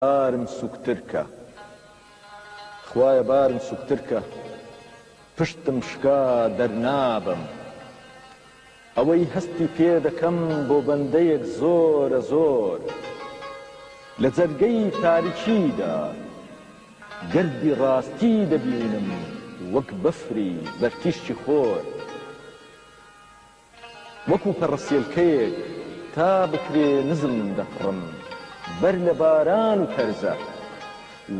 بارم سوکترکە خوایە بارم سوکترکە پشتم شکا دەرنابم ئەوەی هەستی پێ دەکەم بۆ بەندەیەک زۆرە زۆر لە جەرگەی تاریکیدا گەردی ڕاستی دەبینم وەک بەفری بەرتیشتی خۆر وەکو پەڕەسێلکەیەک تا بکرێ نزم دەپڕم بەر لە باران و تەرزە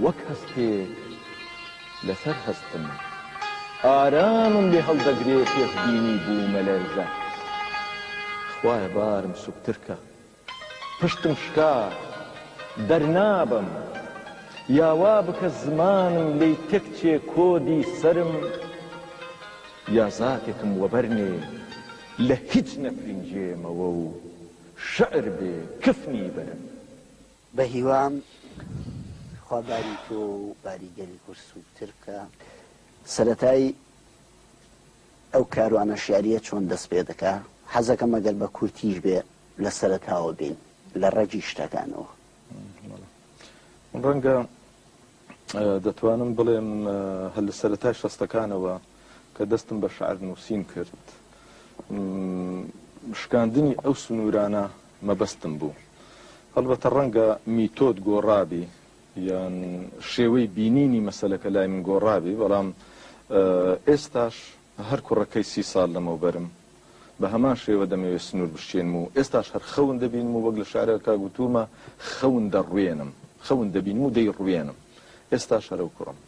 وەک هەستێک لەسەر هەستم ئارامم لێ هەڵدەگرێ پێشبینی بوومە لەرزە خوایە بارم سوکترکە پشتم شکا دەرنابم یاوا بکە زمانم لێی تەکچێ کۆدی سەرم یا زاتێکم وەبەرنێ لە هیچ نەفرینجێمەوە و شعر بێ کفنی بەرم بە هیوام خوا باری تۆ و باریگەری کورد سوکترکە سەرەتای ئەو کاروانە شیاریە چۆن دەست پێ دەکا حەزەکەم ئەگەر بە کورتیش بێ لە سەرەتاوە بین لە ڕەجی شتەکانەوە ڕەنگە دەتوانم بڵێم هەل لە سەرەتای شەستەکانەوە کە دەستم بە شعر نووسین کرد شکاندنی ئەو سنوورانە مەبەستم بوو هەڵبەتە ڕەنگە میتۆد گۆڕابی یان شێوەی بینینی مەسەلەکە لای من گۆڕابی بەڵام ئێستاش هەر کوڕەکەی 30 ساڵ لەمەوبەرم بە هەمان شێوە دەمەوێت سنوور بشتێنم و ئێستاش هەر خەون دەبینم و وەک لە شارەکە گوتومە خەون دەڕوێنم خەون دەبینم و دەیڕوێنم ئێستاش هەرەو کوڕم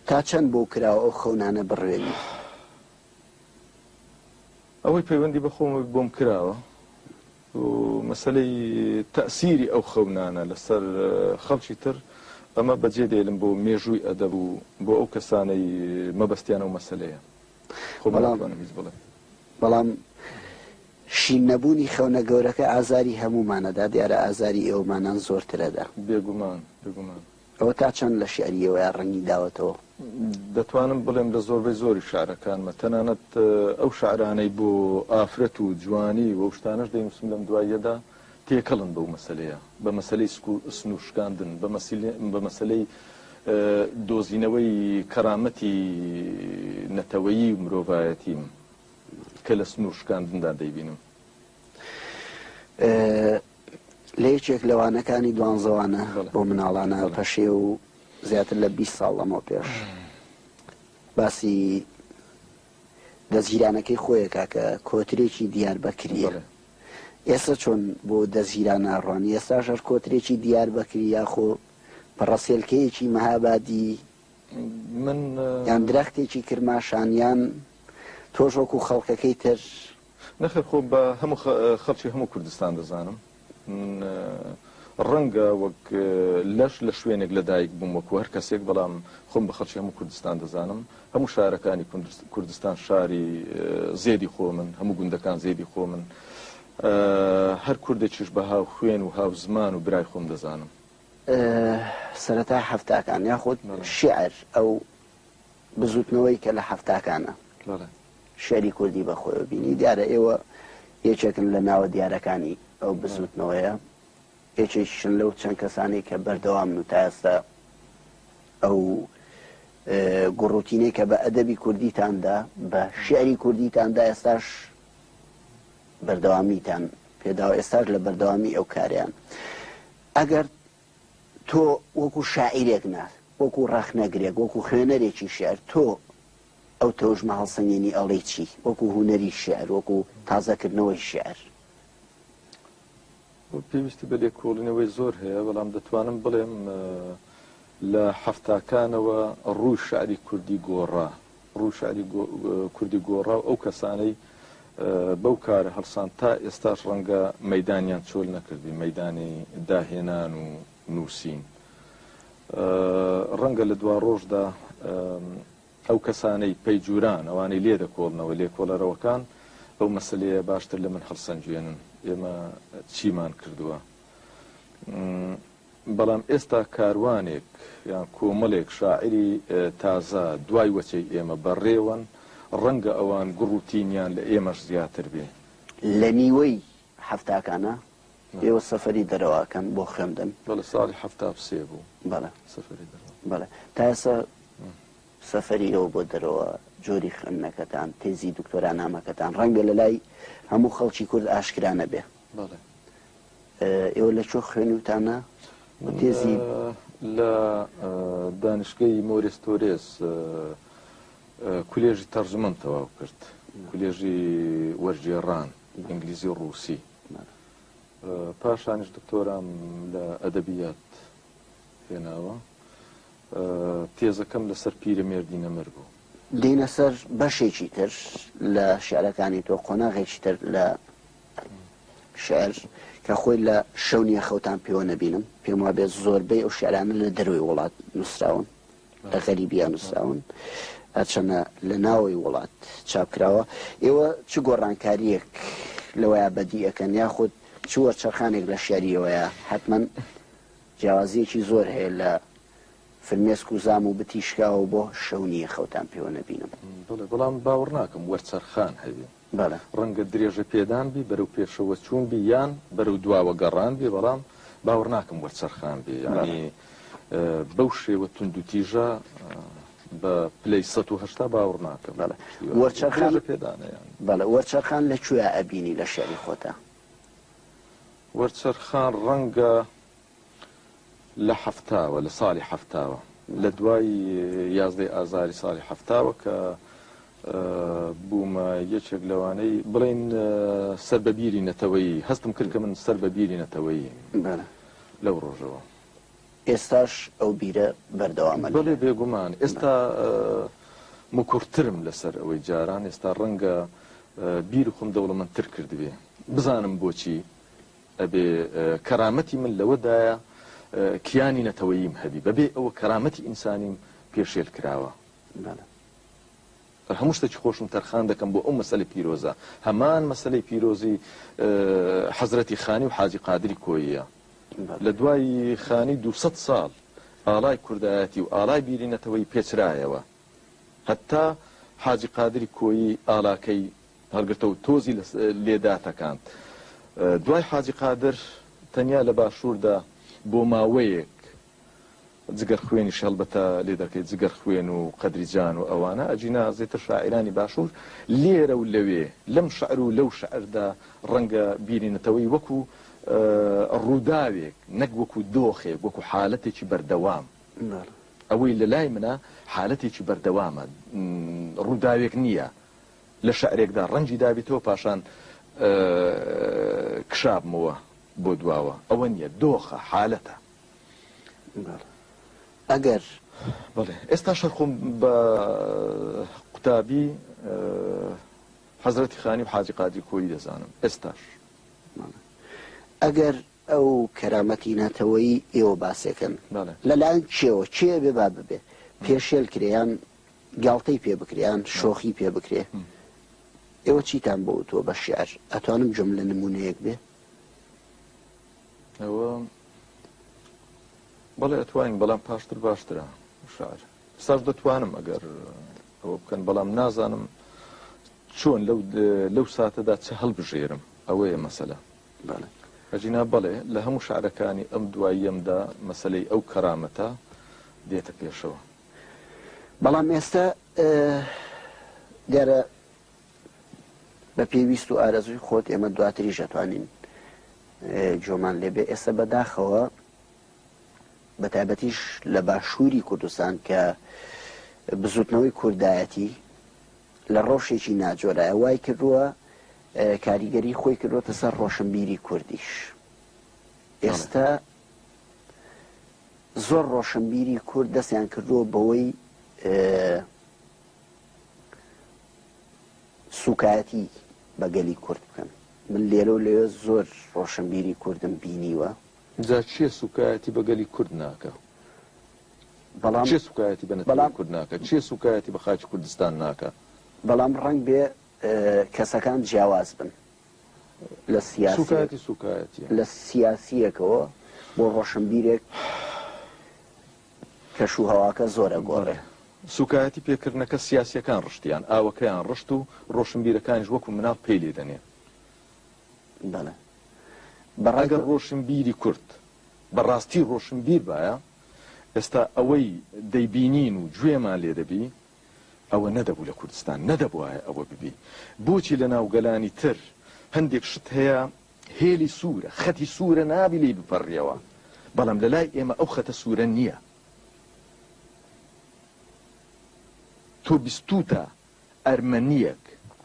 تا چەند بۆ کراوە ئەو خەونانە بڕوێنی ئەوەی پەیوەندی بە خۆمەوەی بۆم کراوە و مەسەلەی تەئسیری ئەو خەونانە لەسەر خەڵکی تر ئەمە بەجێ دێلم بۆ مێژووی ئەدەب و بۆ ئەو کەسانەی مەبەستیانە و مەسەلەیە بەڵام شین نەبوونی خەونە گەورەکە ئازاری هەمومانەدا دیارە ئازاری ئێوەمانان زۆرترەدا بێگومان ئەوە تا چەند لە شیعریەوە ڕەنگی داوەتەوە دەتوانم بڵێم لە زۆربەی زۆری شعرەکانمە تەنانەت ئەو شعرانەی بۆ ئافرەت و جوانی و شتانەش دەیوسم لەم دواییەدا تێکەڵن بەو مەسەلەیە بە مەسەلەی سنوورشکاندن بە مەسەلەی دۆزینەوەی کەرامەتی نەتەوەیی و مرۆڤایەتیم کە لە سنوورشکاندندا دەیبینم لە یەکێک لەوانەکانی دوانزەوانە بۆ مناڵانە پەشێ و زیاتر لە 20 ساڵ لەمەوە پێش باسی دەزگیرانەکەی خۆیەکە کە کۆترێکی دیار بەکریە ئێستا چۆن بۆ دەزگیران ناڕوانی ئێستا ژەر کۆترێکی دیار بەکری یاخۆ پەڕەسێلکەیەکی مەهابادی من یان درەختێکی کرماشانیان تۆژۆک و خەڵکەکەی تر نەخێر خۆ بە هەموو خەڵکی هەموو کوردستان دەزانم ڕەنگە وەک لەش لە شوێنێک لە دایک بووم وەکو هەر کەسێک بەڵام خۆم بە خەڵکی هەموو کوردستان دەزانم هەموو شارەکانی کوردستان شاری زێدی خۆ من هەموو گوندەکان زێدی خۆ من هەر کوردێکیش بە هاو خوێن و هاو زمان و برای خۆم دەزانم سەرەتا هەفتاکان یاخود شیعر ئەو بزوتنەوەی کە لە هەفتاکانە شعری کوردی بەخۆی بینی دیارە ئێوە یەکێکن لە ناوە دیارەکانی ئەو بزوتنەوەیە یەکێکیشن لەو چەند کەسانی کە بەردەوام و تا ئێستا ئەو گوڕوتینەی کە بە ئەدەبی کوردیتاندا بە شعری کوردیتاندا ئێستاش بەردەوامیتان پێداوە ئێستاش لە بەردەوامی ئەو کاریان ئەگەر تۆ وەکو شاعیرێک نات وەکو ڕەخنەگرێک وەکو خوێنەرێکی شعر تۆ ئەو تەوژمە هەڵسەنگێنی ئەڵێ چی وەکو هونەری شعر وەکو تازەکردنەوەی شعر پێویستی بە لێکۆڵینەوەی زۆر هەیە بەڵام دەتوانم بڵێم لە هەفتاکانەوە ڕووی شعری کوردی گۆڕا ڕووی شعری کوردی گۆڕا و ئەو کەسانەی بەو کارە هەڵسان تا ئێستاش ڕەنگە مەیدانیان چۆل نەکردی مەیدانی داهێنان و نووسین ڕەنگە لە دوا ڕۆژدا ئەو کەسانەی پەیجوران ئەوانەی لێ دەکۆڵنەوە لێکۆڵەرەوەکان ئەو مەسلەیە باشتر لە من هەڵسەنگوێنن ئێمە چیمان کردووە بەڵام ئێستا کاروانێک یان کۆمەڵێک شاعری تازە دوای وەچەی ئێمە بەڕێوەن ڕەنگە ئەوان گوڕوتینیان لە ئێمەش زیاتر بێ لە نیوەی هەفتاکانە ئێوە سەفەری دەرەوەکەن بۆ خوێندن بەڵێ ساڵی هەفتا سێ بوو بەڵێ سەفەری دەرەوە بەڵێ تا ئێستا سەفەری ئەوە بۆ دەرەوە جۆری خوێندنەکەتان تێزی دکتۆرانامەکەتان ڕەنگە لە لای هەموو خەڵکی کورد ئاشکرانە بێ بەڵێ ئێوە لە چۆ خوێنیوتانە تێزی لە دانشگەی مۆریستۆرێس کولێژی تەرجمەم تەواو کرد کولێژی وەرجێڕان ئینگلیزی و ڕووسی پاشانیش دکتۆرام لە ئەدەبیات هێناوە تێزەکەم لەسەر پیرەمێردی نەمەر بوو دێنە سەر بەشێکی تر لە شعرەکانی تۆ قۆناغێکی تر لە شعر کە خۆی لە شەونیە خەوتان پێوە نەبینم پێم وا بێت زۆربەی ئەو شعرانە لە دەروی وڵات نووسراون لە غەریبیان نووسراون ئەچەنە لە ناوەی وڵات چاپکراوە ئێوە چ گۆڕانکاریەک لەوەیە بەدیەکەن یاخود چ وەرچەرخانێک لە شعریەوەیە حتمما جیاوازیەکی زۆر هەیە لە فرمێسک و زام و بتیشکاوە بۆ شەونیە خەوتان پێوە نەبینم بەڵام باوەڕ ناکەم وەرچەرخان هەبێ بەڵێ ڕەنگە درێژە پێدان بی بەرەو پێشەوە چوون بی یان بەرەو دواوە گەڕان بێ بەڵام باوەڕ ناکەم وەرچەرخان بێ یعنی بەو شێوە تونند و تیژە بە پلەی 180 باوەڕ ناکەم وەرچەرخان پێدانە بەڵێ وەرچەرخان لەکوێ ئەبینی لە شعری خۆتە وەرچەرخان ڕەنگە لە هەفتاوە لە ساڵی هەفتاوە لە دوای 11 ئازاری ساڵی هەفتاوە کە بوومە یەکێک لەوانەی بڵێن سەر بەبیری نەتەوەیی هەستم کرد کە من سەر بەبیری نەتەوەیی لەو ڕۆژەوە ئێستاش ئەو بیرە بەردەوامە بڵێ بێگومان ئێستا مکورترم لەسەر ئەوەی جاران ئێستا ڕەنگە بیر خۆم دەوڵەمەندتر کردبێ بزانم بۆچی ئەبێ کەرامەتی من لەوەدایە کیانی نەتەوەییم هەبی بەبێ ئەوە کەرامەتی ئینسانیم پێشێل کراوە هەموو شتێکی خۆشم تەرخان دەکەم بۆ ئەو مەسەلەی پیرۆزە هەمان مەسەلەی پیرۆزی حەزرەتی خانی و حاجی قادری کۆییە لە دوای خانی 200 ساڵ ئاڵای کوردایەتی و ئاڵای بیرینەتەوەی پێچرایەوە هەتا حاجی قادری کۆیی ئاڵاکەی هەڵگرتە و تۆزی لێداتەکان دوای حاجی قادر تەنیا لە باشووردا بۆ ماوەیەک جگەر خوێنی شەڵبەتە لێ دەکەیت جگەر خوێن و قەدریجان و ئەوانە ئەجینا زێتە شاعرانی باشوور لێرە و لەوێ لەم شعر و لەو شعردا ڕەنگە بیرینەتەوەی وەکو ڕووداوێک نەک وەکو دۆخێک وەکو حالەتێکی بەردەوام ئەوەی لە لای منە حالەتێکی بەردەوامە ڕووداوێک نییە لە شعرێکدا ڕەنجی دابێتەوە پاشان کشابمەوە بۆ دواوە ئەوە نییە دۆخە حالەتە ئەگەر بەڵێ ئێستا شەرخۆم بە قوتابی حەزرەتی خانی و حاجی قادری کۆیی دەزانم ئێستاش ئەگەر ئەو کەرامەتی ناتەوەیی ئێوە باسێکن لەلایەن چێوە چێ بێ با ببێ پێشێل کرێیان گاڵتەی پێ بکریان شۆخی پێ بکرێ ئێوە چیتان بۆ تۆ بە شیعر ئەتوانم جملە نمونەیەک بێ ئەوە بەڵێ ئەتوانین بەڵام پاشتر باشترە شعر ساش دەتوانم ئەگەر ئەوە بکەن بەڵام نازانم چۆن لەو ساتەدا چه هەڵبژێرم ئەوەیە مەسەلە ئەجینا بەڵێ لە هەموو شعرەکانی ئەم دواییەمدا مەسەلەی ئەو کەرامەتە دێتە پێشەوە بەڵام ئێستا دیارە بە پێویست و ئارەزوی خۆت ئێمە دواتریش دەتوانین جۆمان لێبێ ئێستا بەداخەوە بە تایبەتیش لە باشووری کوردستان کە بزوتنەوەی کوردایەتی لە ڕۆژێکی ناجۆرایە وای کردووە کاریگەری خۆی کردوتە سەر ڕۆشنبیری کوردیش ئێستا زۆر ڕۆشنبیری کورد دەستیان کردووە بەوەی سوکایەتی بەگەلی کورد بکەن من لێرە و لێوە زۆر ڕۆشنبیری کوردم بینیوە جا چیە سوکایەتی بەگەلی کورد ناکە چێ سوکایەتی بەنەتەوەی کورد ناکە چیە سوکایەتی بە خاکی کوردستان ناکە بەڵام ڕەنگ بێ کەسەکان جیاواز بن لە لە سیاسیەکەوە بۆ ڕۆشنبیرێک کەش و هەواکە زۆرە گۆڕێ سوکایەتی پێکردنەکە سیاسیەکان ڕشتیان ئاوەکەیان ڕشت و ڕۆشنبیرەکانیش وەکو مناڵ پێی لێ دەنێ بەڵێ ئەگەر ڕۆشنبیری کورد بەڕاستی ڕۆشنبیر بایە ئێستا ئەوەی دەیبینین و گوێمان لێ دەبی ئەوە نەدەبوو لە کوردستان نەدەبوایە ئەوە ببی بۆچی لە ناوگەلانی تر هەندێک شت هەیە هێلی سوورە خەتی سوورە نابی لێ بپەڕیەوە بەڵام لە لای ئێمە ئەو خەتە سوورە نییە تۆ بیستوتە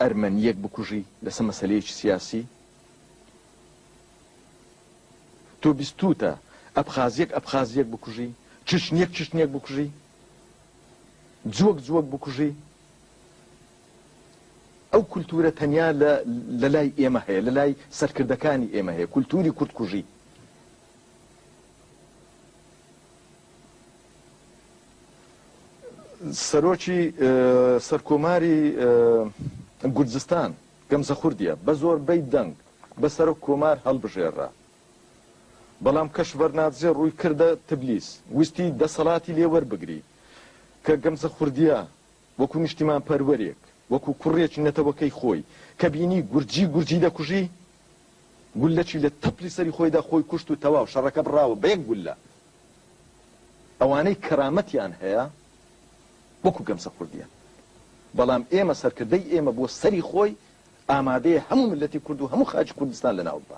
ئەرمەنیەک بکوژی لەسەر مەسەلەیەکی سیاسی تۆ بیستوتە ئەبخازیەک بکوژی چشنیەک بکوژی جووەک بکوژی ئەو کولتورە تەنیا لە لای ئێمە هەیە لە لای سەرکردەکانی ئێمە هەیە کولتوری کورتکوژی سەرۆکی سەرکۆماری گورجستان گەمزە خوردیە بە زۆربەی دەنگ بە سەرۆک کۆمار هەڵبژێڕا بەڵام کەش بەرناتزێ ڕووی کردە تبلیس ویستی دەسەڵاتی لێ وەربگری کە گەمزە خوردیە وەکو نیشتیمان پەروەرێک وەکو کوڕێکی نەتەوەکەی خۆی کە بینی گورجی دەکوژی گولەکی لە تەپلی سەری خۆیدا خۆی کوشت و تەواو شەڕەکە بڕاوە بە یەک گولە ئەوانەی کەرامەتیان هەیە وەکو گەمزە خوردیە بەڵام ئێمە سەرکردەی ئێمە بۆ سەری خۆی ئامادەیە هەموو ملەتی کورد و هەموو خاچی کوردستان لەناو بە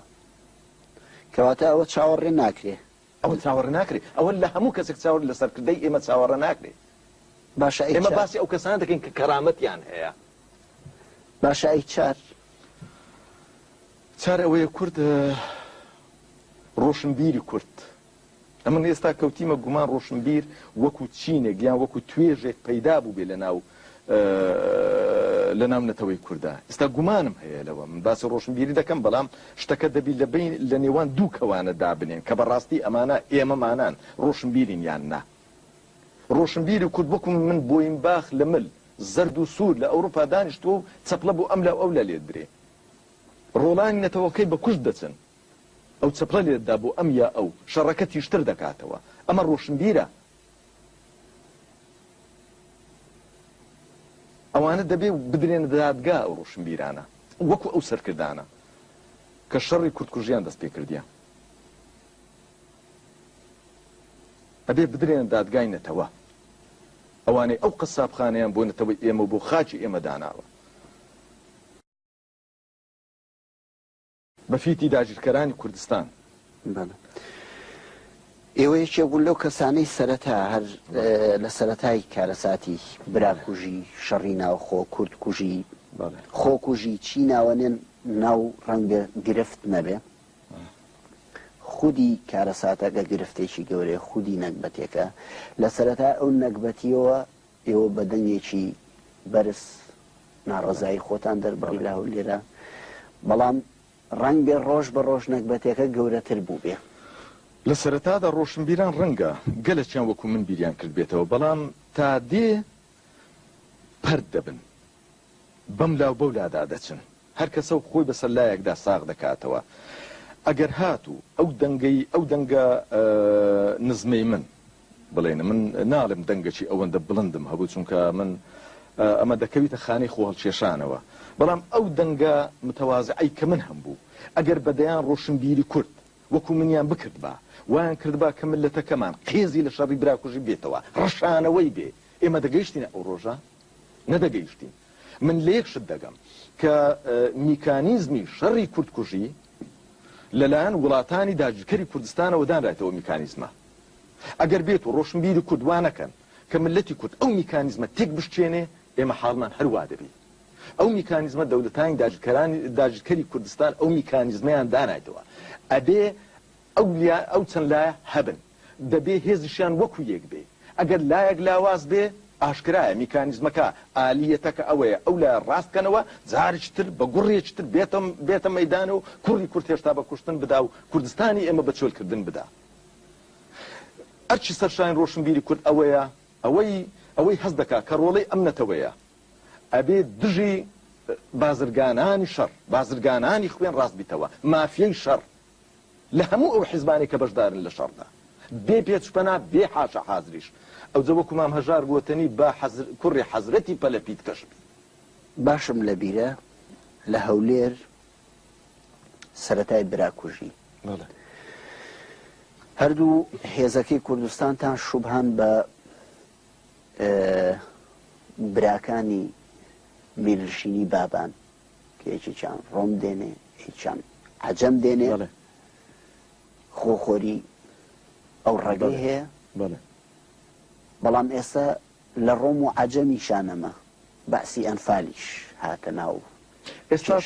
کەواتە ئەوە چاوەڕێ ناکرێ ئەوە چاوەڕێ ناکرێ ئەوە لە هەموو کەسێک چاوەڕ لە سەرکردەی ئێمە چاوەڕێ ناکرێ باشە ئێمە باسی ئەو کەسانە دەکەین کە کەرامەتیان هەیە باشە ئەی چار ئەوەیە کورد ڕۆشنبیری کورد ئەمن ئێستا کەوتیمە گومان ڕۆشنبیر وەکو چینێک یان وەکو توێژێک پەیدا بوو بێ لە ناو نەتەوەی کووردا ئێستا گومانم هەیە لەوە من باسی ڕۆشنبیری دەکەم بەڵام شتەکە دەبی لە نێوان دوو کەوانە دابنێن کە بەڕاستی ئەمانە ئێمەمانان ڕۆشنبیرین یان نا ڕۆشنبیری کورد وەکو من بۆیم باخ لە مل زەرد و سوور لە ئەوروپا دانیشتۆ و چەپڵە بۆ ئەم لە ئەو لە لێت برێ ڕۆڵانی نەتەوەکەی بە کوشت دەچن ئەو چەپڵە لێتدا بۆ ئەم یا ئەو شەڕەکە تیشتر دەکاتەوە ئەمە ڕۆشنبیرە ئەوانە دەبێ بدرێن دادگا ئەو ڕۆشنبیرانە وەکو ئەو سەرکردانە کە شەڕی کوردکوژیان دەست پێ کردیان ئەبێ بدرێن دادگای نەتەوە ئەوانەی ئەو قەسابخانەیان بۆ نەتەوەی ئێمە بۆ خاچی ئێمە داناوە بەفیتی داگیرکەرانی کوردستان ئێوەیەکێک بوون لەو کەسانەی سەرەتا هەر لە سەرەتای کارەساتی براکوژی شەڕی ناوخۆ کوردکوژی خۆکوژی چی ناوەنێن ناو ڕەنگە گرفت نەبێ خودی کارەساتەکە گرفتێکی گەورەیە خودی نەکبەتێکە لە سەرەتا ئەو نەکبەتیەوە ئێوە بەدەنگێکی بەرز ناڕەزایی خۆتان دەربڕی لاو لێرە بەڵام ڕەنگە ڕۆژ بە ڕۆژ نەکبەتێکە گەورەتر بوو بێ لە سەرەتادا ڕۆشنبیران ڕەنگە گەلەکیان وەکو من بیریان کرد بێتەوە بەڵام تا دێ پەرد دەبن بەم لاو بەو لادا دەچن هەر کەسە و خۆی بەسەر لایەکدا ساغ دەکاتەوە ئەگەر هاتوو ئەو دەنگە نزمەی من بڵێنە من ناڵم دەنگەکی ئەوەندە بڵندم هەبوو چونکە من ئەمە دەکەویتە خانەی خۆ هەڵکێشانەوە بەڵام ئەو دەنگە متەوازعی کە من هەم بوو ئەگەر بەدەیان ڕۆشنبیری کورد وەکو منیان بکرد بە وایان کردبا کە ملەتەکەمان قێزی لە شەڕی براکوژی بێتەوە ڕەشانەوەی بێ ئێمە دەگەیشتینە ئەو ڕۆژە نەدەگەیشتین من لە یەک شت دەگەم کە میکانیزمی شەڕی کوردکوژی لەلایەن وڵاتانی داگیرکەری کوردستانەوە دانرایەتەوە میکانیزمە ئەگەر بێت و ڕۆشنبیری کوردوانەکەن کە ملەتی کورد ئەو میکانیزمە تێک بشتێنێ ئێمە حاڵمان هەروا دەبێت ئەو میکانیزمە دەوڵەتانی داگیرکەری کوردستان ئەو میکانیزمەیان دانایەتەوە ئەبێ ئەو چەند لایە هەبن دەبێ هێزیشیان وەکو یەک بێ ئەگەر لایەک لاواز بێ ئاشکرایە میکانیزمەکە ئالیەتەکە ئەوەیە ئەو لای ڕاستکەنەوە جارێکتر بە گوڕێکتر بێتە مەیدانە و کوڕی کورد هێشتا بە کوشتن بدا و کوردستانی ئێمە بە چۆلکردن بدا ئەرچی سەرشاین ڕۆشنبیری کورد ئەوەیە ئەوەی هەست دەکات کە ڕۆڵەی ئەم نەتەوەیە ئەبێ دژی بازرگانانی شەڕ بازرگانانی خوێن ڕاست بیتەوە مافیەی شەڕ لە هەموو ئەو حیزبانی کە بەشدارن لە شەڕدا بێ پێچپەنا بێ حاشە حازریش ئەو جەوەکو مام هەژار گوتنی با کوڕی حەزرەتی پەلەپیت کەشب باشم لە بیرە لە هەولێر سەرەتای براکوژی هەردوو هێزەکەی کوردستانتان شوبهان بە براکانی میرنشینی بابان کە یەکێکیان ڕۆم دێنێ هیچیان عەجەم دێنێ خۆخۆری ئەو ڕێگەی هەیە بەڵام ئێستا لە ڕۆم و عەجەمی شانەمە بەعسی ئەنفالیش هاتە ناو ئێستاش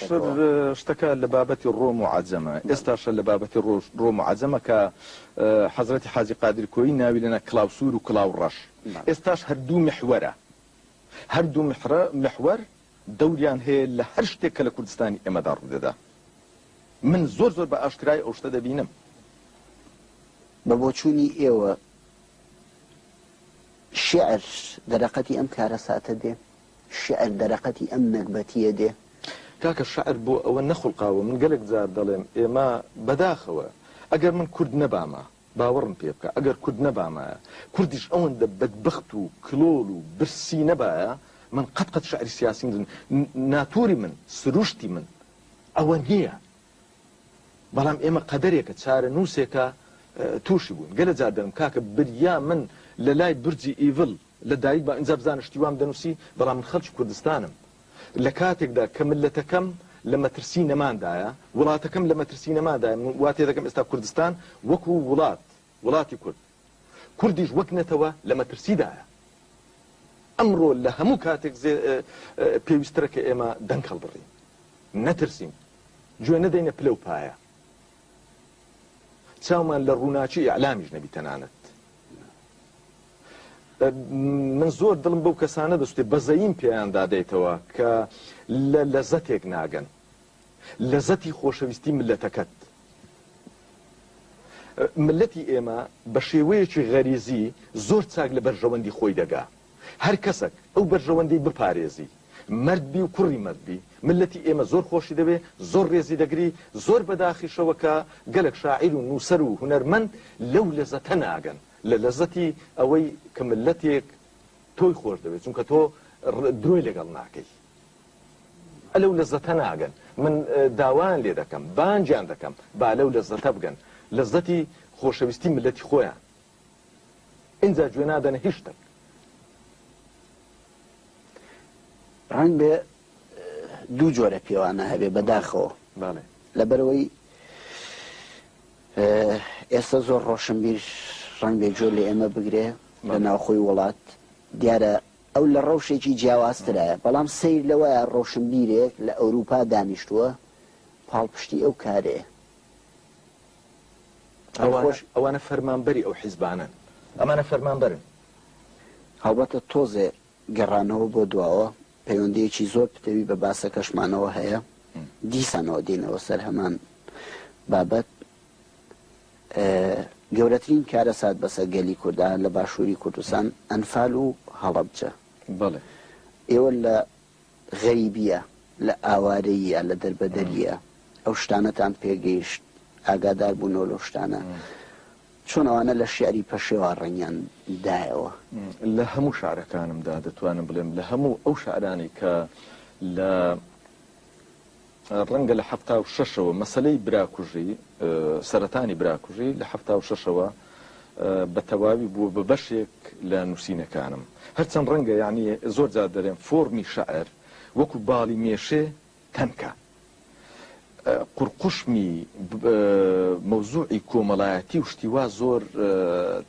شتەکە لە بابەتی ڕۆم و عەجەمە ئێستاشە لە بابەتی ڕۆم و عەجەمە کە حەزرەتی حاجی قادری کۆیی ناوی لەنە کڵاو سوور و کڵاو ڕەش ئێستاش هەردوو محوەرە هەردوو محوەر دەوریان هەیە لە هەر شتێک کە لە کوردستانی ئێمەدا ڕوودەدا من زۆر زۆر بە ئاشکرای ئەو شتە دەبینم بە بۆچوونی ئێوە شعر دەرەقەتی ئەم کارە ساتە دێ شعر دەرەقەتی ئەم نەکبەتیە دێ کاکە شعر بۆ ئەوە نەخڵقاوە من گەلێک جار دەڵێم ئێمە بەداخەوە ئەگەر من کورد نەبامە باوەڕم پێ بکە ئەگەر کورد نەبامایە کوردیش ئەوەندە بەدبەخت و کلۆل و برسی نەبایە من قەت شعری سیاسی ناتوری من سروشتی من ئەوە نییە بەڵام ئێمە قەدەرێکە چارە نووسێکە تووشی بوون گەلە جار دەم کاکە بریا من لە لای برجی ئیڤڵ لە دایک بە ئینجا بزانە شتیوام دەنووسی بەڵام من خەڵکی کوردستانم لە کاتێکدا کە ملەتەکەم لە مەترسی نەماندایە وڵاتەکەم لە مەترسی نەماندایە وا تێ دەکەم ئێستا کوردستان وەکو وڵاتی کورد کوردیش وەک نەتەوە لە مەترسیدایە ئەمڕۆ لە هەموو کاتێک پێویسترە کە ئێمە دەنگ هەڵبڕین نەترسین گوێ نەدەینە پلە و پایە چاومان لە ڕووناچی ئیعلامیش نەبی تەنانەت من زۆر دڵم بەو کەسانە دەستێ بەزەیم پێیان دادەیتەوە کە لە لەزەتێک ناگەن لەزەتی خۆشەویستی ملەتەکەت ملەتی ئێمە بە شێوەیەکی غەریزی زۆر چاک لە بەرژەوەندی خۆی دەگا هەر کەسێک ئەو بەرژەوەندەی بپارێزی مردبی و کوڕی مردبی ملەتی ئێمە زۆر خۆشی دەبێ زۆر ڕێزی دەگری زۆر بەداخیشەوە کە گەلک شاعیر و نووسەر و هونەرمەند لەو لەزەتە ناگەن لە لەزەتی ئەوەی کە ملەتێک تۆی خۆش دەبێت چونکە تۆ درۆی لەگەڵ ناکەی ئەلەو لەزەتە ناگەن من داوایان لێ دەکەم بانجیان دەکەم با لەو لەزەتە بگەن لەزەتی خۆشەویستی ملەتی خۆیان ئینجا گوێ نادەنە هیچ شتێک ڕەنگ بێ دوو جۆرە پێوانە هەبێ بەداخەوە لەبەرەوەی ئێستا زۆر ڕۆشنبیر ڕەنگ بێ جۆر لە ئێمە بگرێ لە ناوخۆی وڵات دیارە ئەو لە ڕەوشێکی جیاوازترایە بەڵام سیر لەوەیە ڕۆشنبیرێک لە ئەوروپا دانیشتووە پاڵپشتی ئەو کارەیە ئەوانە فەرمانبەری ئەو حیزبانن ئەمانە فەرمانبەرن هەڵبەتە تۆزێ گەڕانەوە بۆ دواوە پەیوەندیەکی زۆر پتەوی بە باسەکەشمانەوە هەیە دیسانەوە دێنەوە سەر هەمان بابەت گەورەترین کارە سات بەسە گەلی کوردان لە باشووری کوردستان ئەنفال و هەڵەبجە ئێوە لە غەریبیە لە ئاوارەیە لە دەربەدەریە ئەو شتانەتان پێگەیشت ئاگادار بوونەوە لەو شتانە چۆن ئەوانە لە شیعری پەشێوە ڕەنگیان دایەوە لە هەموو شعرەکانمدا دەتوانم بڵێم لە هەموو ئەو شعرانی کە لە ڕەنگە لە 76ەوە مەسەلەی براکوژی سەرەتانی براکوژی لە 76ەوە بە تەواوی بووە بە بەشێک لە نووسینەکانم هەرچەند ڕەنگە یعنی زۆر جار دەرێن فۆرمی شعر وەکو باڵی مێشێ تەنکە قورقوشمی مەوزوعی کۆمەڵایەتی و شتیوا زۆر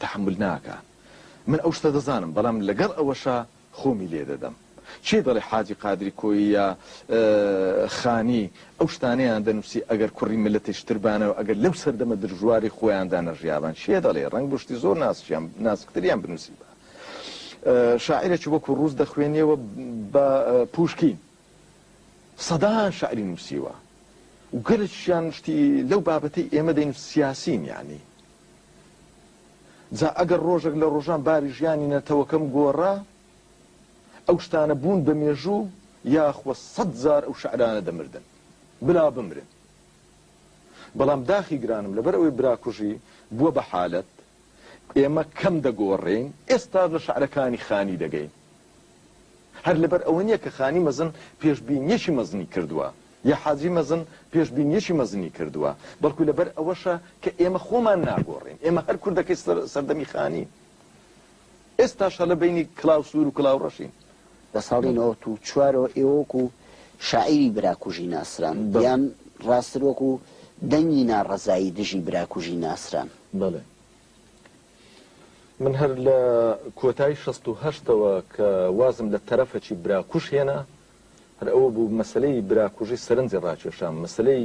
تەحمل ناکە من ئەو شتە دەزانم بەڵام لەگەڵ ئەوەشە خۆمی لێ دەدەم چێ دەڵێ حاجی قادری کۆیی یا خانی ئەو شتانەیان دەنووسی ئەگەر کوڕی ملەتێش تربانەوە ئەگەر لەو سەردەمە دژواری خۆیاندا نەژیابان چێ دەڵێ ڕەنگ بشتی زۆر ناسکتریان بنووسی بە شاعیرێکی وەکو ڕووز دەخوێنیەوە بە پوشکین سەدان شاعری نووسیوە و گەلێکیان شتی لەو بابەتەی ئێمە دەین سیاسین یعنی جا ئەگەر ڕۆژێک لە ڕۆژان باری ژیانی نەتەوەکەم گۆڕا ئەو شتانە بوون بە مێژوو یاخوە 100,000 ئەو شعرانە دەمردن بلا بمرن بەڵام داخی گرانم لەبەر ئەوەی براکوژی بووە بە حالەت ئێمە کەم دەگۆڕین ئێستا لە شعرەکانی خانی دەگەین هەر لەبەر ئەوە نییە کە خانی مەزن پێشبینیەکی مەزنی کردووە یا حاجی مەزن پێشبینیەکی مەزنی کردووە بەڵکو لەبەر ئەوەشە کە ئێمە خۆمان ناگۆڕین ئێمە هەر کوردەکەی سەردەمی خانی ئێستاش هەلە بینی کلااو سوور و کلااو ڕەشین لە ساڵی 94 ئێوەکو شاعیری براکوژی ناسران یان ڕاستتر وەکو دەنگی ناڕەزایی دژی براکوژی ناسران. بەڵێ من هەر لە کۆتایی 68ەوە کە وازم لە تەرەفەکی براکوش هێنا هەر ئەوە بوو مەسلەی براکوژی سەرنجی ڕاکێشان مەسلەی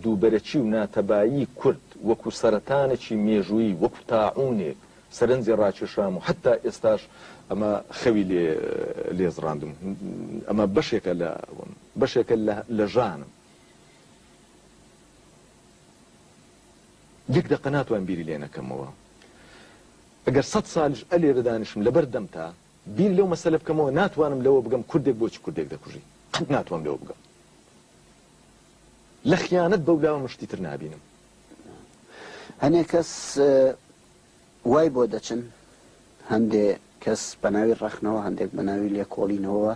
دووبەرەکی و ناتەبایی کورد وەکو سەرەتانێکی مێژووی وەکو تاعونێک سەرنجی ڕاکێشام و حتا ئێستاش ئەمە خەوی لێزڕاندم ئەمە بەشێکە لە ژانم یەک دقە ناتوان بیری لێ نەکەمەوە ئەگەر 100 ساڵیش ئەلێرە دانیشم لەبەر دەمتا بیر لەو مەسەلە بکەمەوە ناتوانم لەوە بگەم کوردێک بۆچی کوردێک دەکوژی قەت ناتوانم لەوە بگەم لە خیانەت بەولاوە مشتی تر نابینم. هەنێک کەس وای بۆ دەچن هەندێک کەس بە ناوی ڕەخنەوە هەندێک بە ناوی لێکۆڵینەوە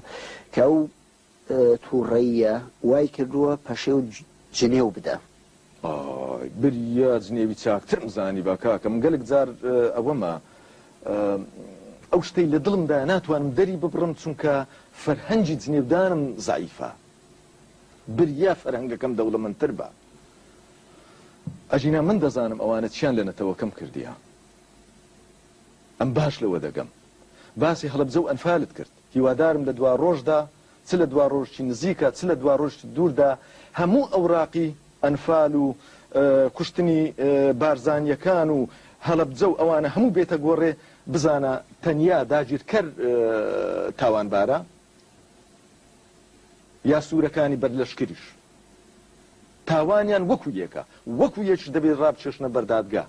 کە ئەو تووڕەیە وای کردووە پەشێ و جنێو بدە بریا جنێوی چاکترم زانی با کاکەم گەلک جار ئەوەمە ئەو شتەی لە دڵمدا ناتوانم دەری ببڕم چونکە فەرهەنگی جنێودانم زعیفە بریا فەرهەنگەکەم دەوڵەمەندتر بە ئەژینا من دەزانم ئەوانە چیان لە نەتەوەکەم کردیە ئەم باش لەوە دەگەم باسی هەڵەبجە و ئەنفالت کرد هیوادارم لە دوا ڕۆژدا چ لە دوا ڕۆژی نزیکە چ لە دوا ڕۆژی دووردا هەموو ئەوراقی ئەنفال و کوشتنی بارزانیەکان و هەڵەبجە و ئەوانە هەموو بێتە گۆڕێ بزانە تەنیا داگیرکەر تاوانبارە یا سوورەکانی بەرلەشکریش تاوانیان وەکو یەکە وەکو یەکش دەبێت ڕابچێشنە بەردادگا.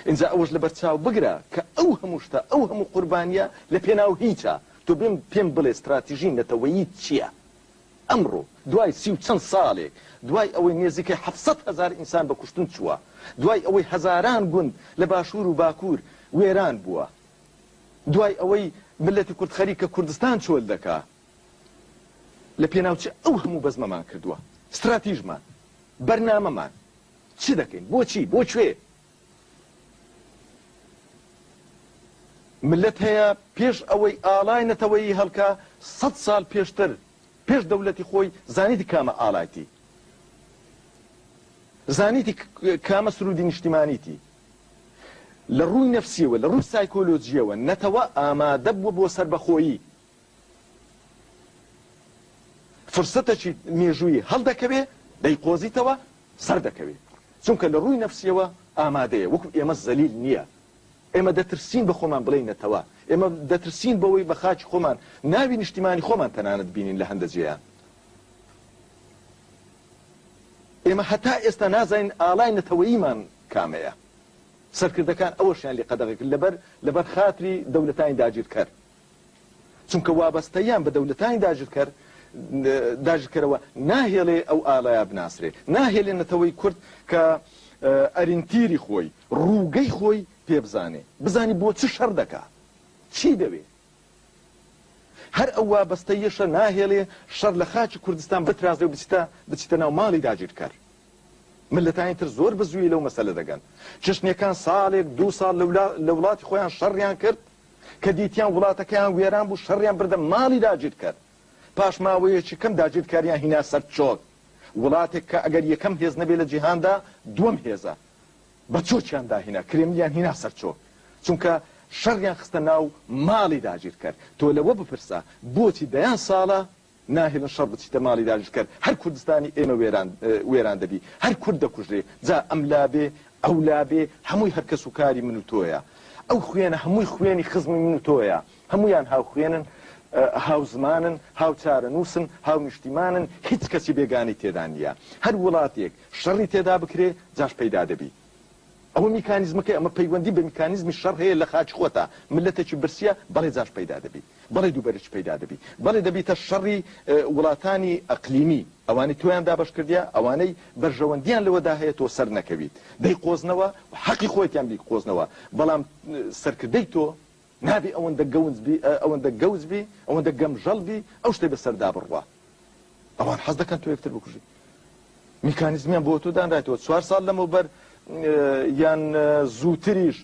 اینجا ئەوەش لەبەر چاو بگرە کە ئەو هەموو شتە ئەو هەموو قوربانیە لە پێناو هیچە تۆ پێم بڵێ استراتیژی نەتەوەیی چییە ئەمڕۆ دوای 30 و چەند ساڵێک دوای ئەوەی نێزیکەی 700,000 ئینسان بە کوشتن چووە دوای ئەوەی هەزاران گوند لە باشوور و باکوور وێران بووە دوای ئەوەی ملەتی کورد خەریکە کوردستان چۆل دەکا لە پێناوچە ئەو هەموو بەزمەمان کردووە استراتیژمان بەرنامەمان چی دەکەین بۆچی بۆ کوێ ملت هەیە پێش ئەوەی ئاڵای نەتەوەیی هەڵکە 100 ساڵ پێشتر پێش دەوڵەتی خۆی زانیتی کامە ئاڵایەتی زانیتی کامە سرودی نیشتیمانیتی لە ڕووی نەفسیەوە لە ڕووی سایکۆلۆجیەوە نەتەوە ئامادە بووە بۆ سەربەخۆیی فرسەتێکی مێژووی هەڵدەکەوێ دەیقۆزیتەوە سەر دەکەوێ چونکە لە ڕووی نەفسیەوە ئامادەیە وەکو ئێمە زەلیل نییە ئێمە دەترسین بە خۆمان بڵێنەتەوە ئێمە دەترسین بەوەی بە خاچی خۆمان ناوی نیشتیمانی خۆمان تەنانەت بینین لە هەندە جێیان ئێمە هەتا ئێستا نازانین ئاڵای نەتەوەییمان کامەیە سەرکردەکان ئەوەشیان لێ قەدەغێک لەبەر خاتری دەوڵەتانی داگیرکەر چونکە وابەستەیان بە دەوڵەتانی داگیرکەرەوە ناهێڵێ ئەو ئاڵایە بناسرێ ناهێڵێ نەتەوەی کورد کە ئەرینتیری خۆی ڕووگەی خۆی پێ بزانی بۆ چ شەڕ دەکا چی دەوێ هەر ئەو وابەستەیەشە ناهێڵێ شەڕ لە خاچی کوردستان بترازێ و بچیتە ناو ماڵی داگیرکەر ملەتانی تر زۆر بزووی لەو مەسەلە دەگەن چشنیەکان ساڵێک 2 ساڵ لە وڵاتی خۆیان شەڕیان کرد کە دیتیان وڵاتەکەیان وێران بوو شەڕیان بردە ماڵی داگیرکەر پاش ماوەیەکی کەم داگیرکاریان هینا سەر چۆک وڵاتێک کە ئەگەر یەکەم هێز نەبێ لە جیهاندا دووەم هێزە بە چۆکیان داهینا کرێملیان هینا سەر چۆک چونکە شەڕیان خستە ناو ماڵی داگیرکەر تۆ لەوە بپرسە بۆچی دەیان ساڵە ناهێڵن شەڕ بچیتە ماڵی داگیرکەر هەر کوردستانی ئێمە وێران دەبی هەر کورد دەکوژێ جا ئەملابێ ئەولابێ هەمووی هەر کەس و کاری من و تۆیە ئەو خوێنە هەمووی خوێنی خزمی من و تۆیە هەمویان هاو خوێنن هاو زمانن هاو چارە نووسن هاو نیشتیمانن هیچ کەسی بێگانی تێدا نیە هەر وڵاتێک شەڕی تێدا بکرێ جاش پەیدا دەبی ئەوە میکانیزمەکەی ئەمە پەیوەندی بە میکانیزمی شەڕ هەیە لە خاچ خۆتە ملەتێکی برسیە بەڵێ جاش پەیدا دەبی بەڵێ دووبەرش پەیدا دەبی بەڵێ دەبیتە شەڕی وڵاتانی ئەقلیمی ئەوانەی تۆیان دابش کردیا ئەوانەی بەرژەوەندیان لەوەدا هەیە تۆ سەر نەکەویت دەیقۆزنەوە حەقی خۆیتیان بیقۆزنەوە بەڵام سەرکردەی تۆ نابی ئەوەندە گەوز بی ئەوەندە گەمژەڵ بی ئەو شتەی بەسەردا بڕوا ئەوان حەز دەکەن تۆ یەکتر بکوژی میکانیزمیان بۆ تۆ دانرایەوە 4 ساڵ لەمەوبەر یان زووتریش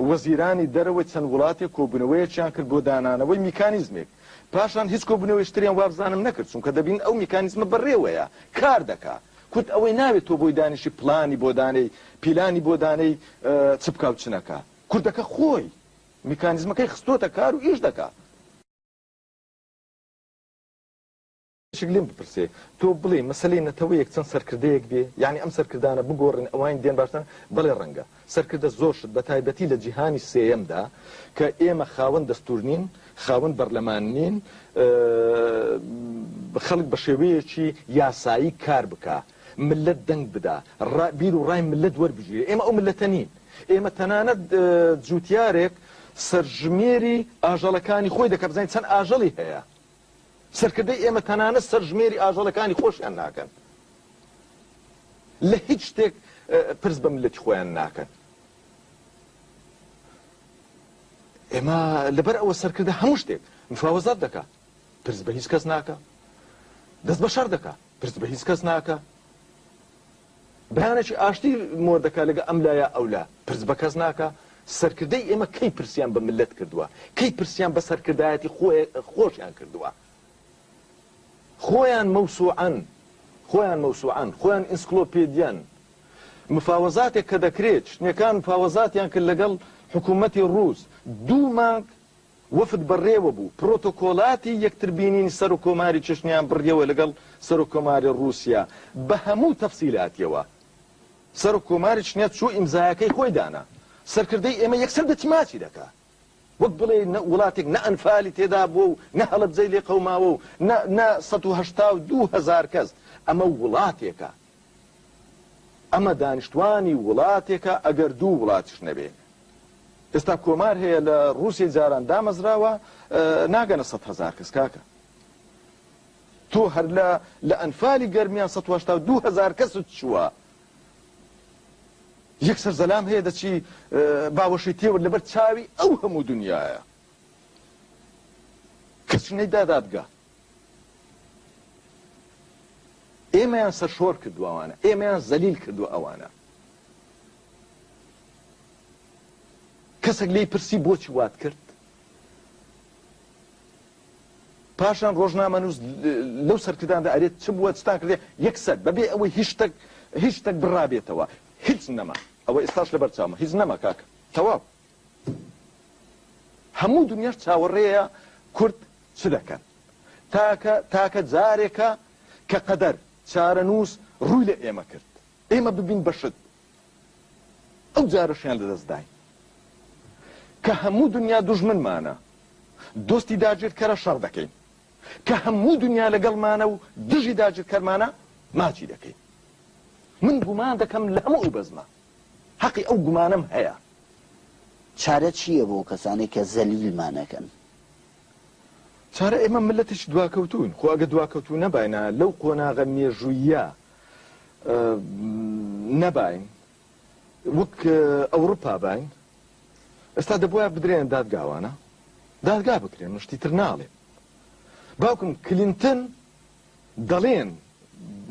وەزیرانی دەرەوەی چەند وڵاتێک کۆبوونەوەیەکیان کرد بۆ دانانەوەی میکانیزمێک پاشان هیچ کۆبوونەوەی شتریان وابزانم نەکرد چونکە دەبین ئەو میکانیزمە بەڕێوەیە کار دەکا کورت ئەوەی ناوێت تۆ بۆی دانیشی پلانی بۆ دانەی پیلانی بۆ دانەی چ بکە و چ نەکا کوردەکە خۆی میکانیزمەکەی خستۆتە کار و ئیش دەکا لێم بپرسێ تۆ بڵێ مەسەلەی نەتەوەیەک چەند سەرکردەیەک بێ یعنی ئەم سەرکردانە بگۆڕن ئەوان دێن باشتر بەڵێ ڕەنگە سەرکردە زۆر شت بە تایبەتی لە جیهانی سێیەمدا کە ئێمە خاوەن دەستور نین خاوەن بەرلەمان نین خەڵک بە شێوەیەکی یاسایی کار بکە ملت دەنگ بدا بیر و ڕای ملت وەربژێ ئێمە ئەو ملەتە نین ئێمە تەنانەت جوتیارێک سەرژمێری ئاژەڵەکانی خۆی دەکە بزانین چەند ئاژەڵی هەیە سەرکردەی ئێمە تەنانەت سەرژمێری ئاژەڵەکانی خۆشیان ناکەن لە هیچ شتێک پرس بە ملەتی خۆیان ناکەن ئێمە لەبەر ئەوە سەرکردە هەموو شتێک مفاوەزات دەکا پرس بە هیچ کەس ناکە دەست بە شەڕ دەکا پرس بە هیچ کەس ناکە بەیانێکی ئاشتی مۆر دەکا لەگە ئەم لایە ئەولا پرس بە کەس ناکە سەرکردەی ئێمە کەی پرسیان بە ملت کردووە کەی پرسیان بە سەرکردایەتی خۆشیان کردووە خۆیان مەوسوعەن خۆیان ئینسکلۆپێدیان مفاوەزاتێک کە دەکرێت شتێکان مفاوەزاتیان کرد لەگەڵ حکوومەتی ڕووس 2 مانگ وەفد بەڕێوە بوو پرۆتۆکۆلاتی یەکتربینینی سەر و کۆماری چشنیان بڕیەوە لەگەڵ سەر و کۆماری رووسیا بە هەموو تەفسیلاتیەوە سەر و کۆماری چنیات چوو ئیمزایەکەی خۆی دانا سەرکردەی ئێمە یەکسەر دەتیماچی دەکا وەک بڵێ وڵاتێک نە ئەنفالی تێدا بووە و نە هەڵەبجەی لێ قەوماوە و نە 182,000 کەس ئەمە وڵاتێکە ئەمە دانیشتوانی وڵاتێکە ئەگەر 2 وڵاتیش نەبێ ئێستا کۆمار هەیە لە رووسیا جاران دامەزراوە ناگەنە 100,000 کەس کاکە تۆ هەر لە ئەنفالی گەرمیان 182,000 کەست چووە یەکسەر زەلام هەیە دەچی باوەشی تێوە لەبەر چاوی ئەو هەموو دنیاە کەچنەی دادادگا ئێمەیان سەرشۆر کردو ئەوانە ئێمەیان زەلیل کردو ئەوانە کەسێک لێی پرسی بۆچی وات کرد پاشان ڕۆژنامەنووس لەو سەرکرداندا ئەرێت چ بووە چتان کردێ یەکسەر بەبێ ئەوەی هیچ شتێک بڕابێتەوە هیچ نەما ئەوە ئێستاش لەبەر چاومە هیچ نەما کاکە تەواو هەموو دنیاش چاوەڕێیە کورد چ دەکەن تاکە جارێکە کە قەدەر چارەنووس ڕووی لە ئێمە کرد ئێمە ببین بەشت ئەو جارەشیان لەدەستداین کە هەموو دنیا دوژمنمانە دۆستی داگیرکەرە شەڕ دەکەین کە هەموو دنیا لەگەڵمانە و دژی داگیرکەرمانە ماچی دەکەین من گومان دەکەم لە هەموو ئەو بەزمە حەقی ئەو گومانم هەیە چارە چییە بۆ کەسانێک کە زەلیلمانەکەن چارە ئێمە ملەتێکی دواکەوتوون خۆ ئەگە دواکەوتو نەباینە لەو قۆناغە مێژوویە نەباین وەک ئەوروپا باین ئێستا دەبووە بدرێن دادگاوانە دادگا بکرێن شتی تر ناڵێ باوکم کلینتن دەڵێن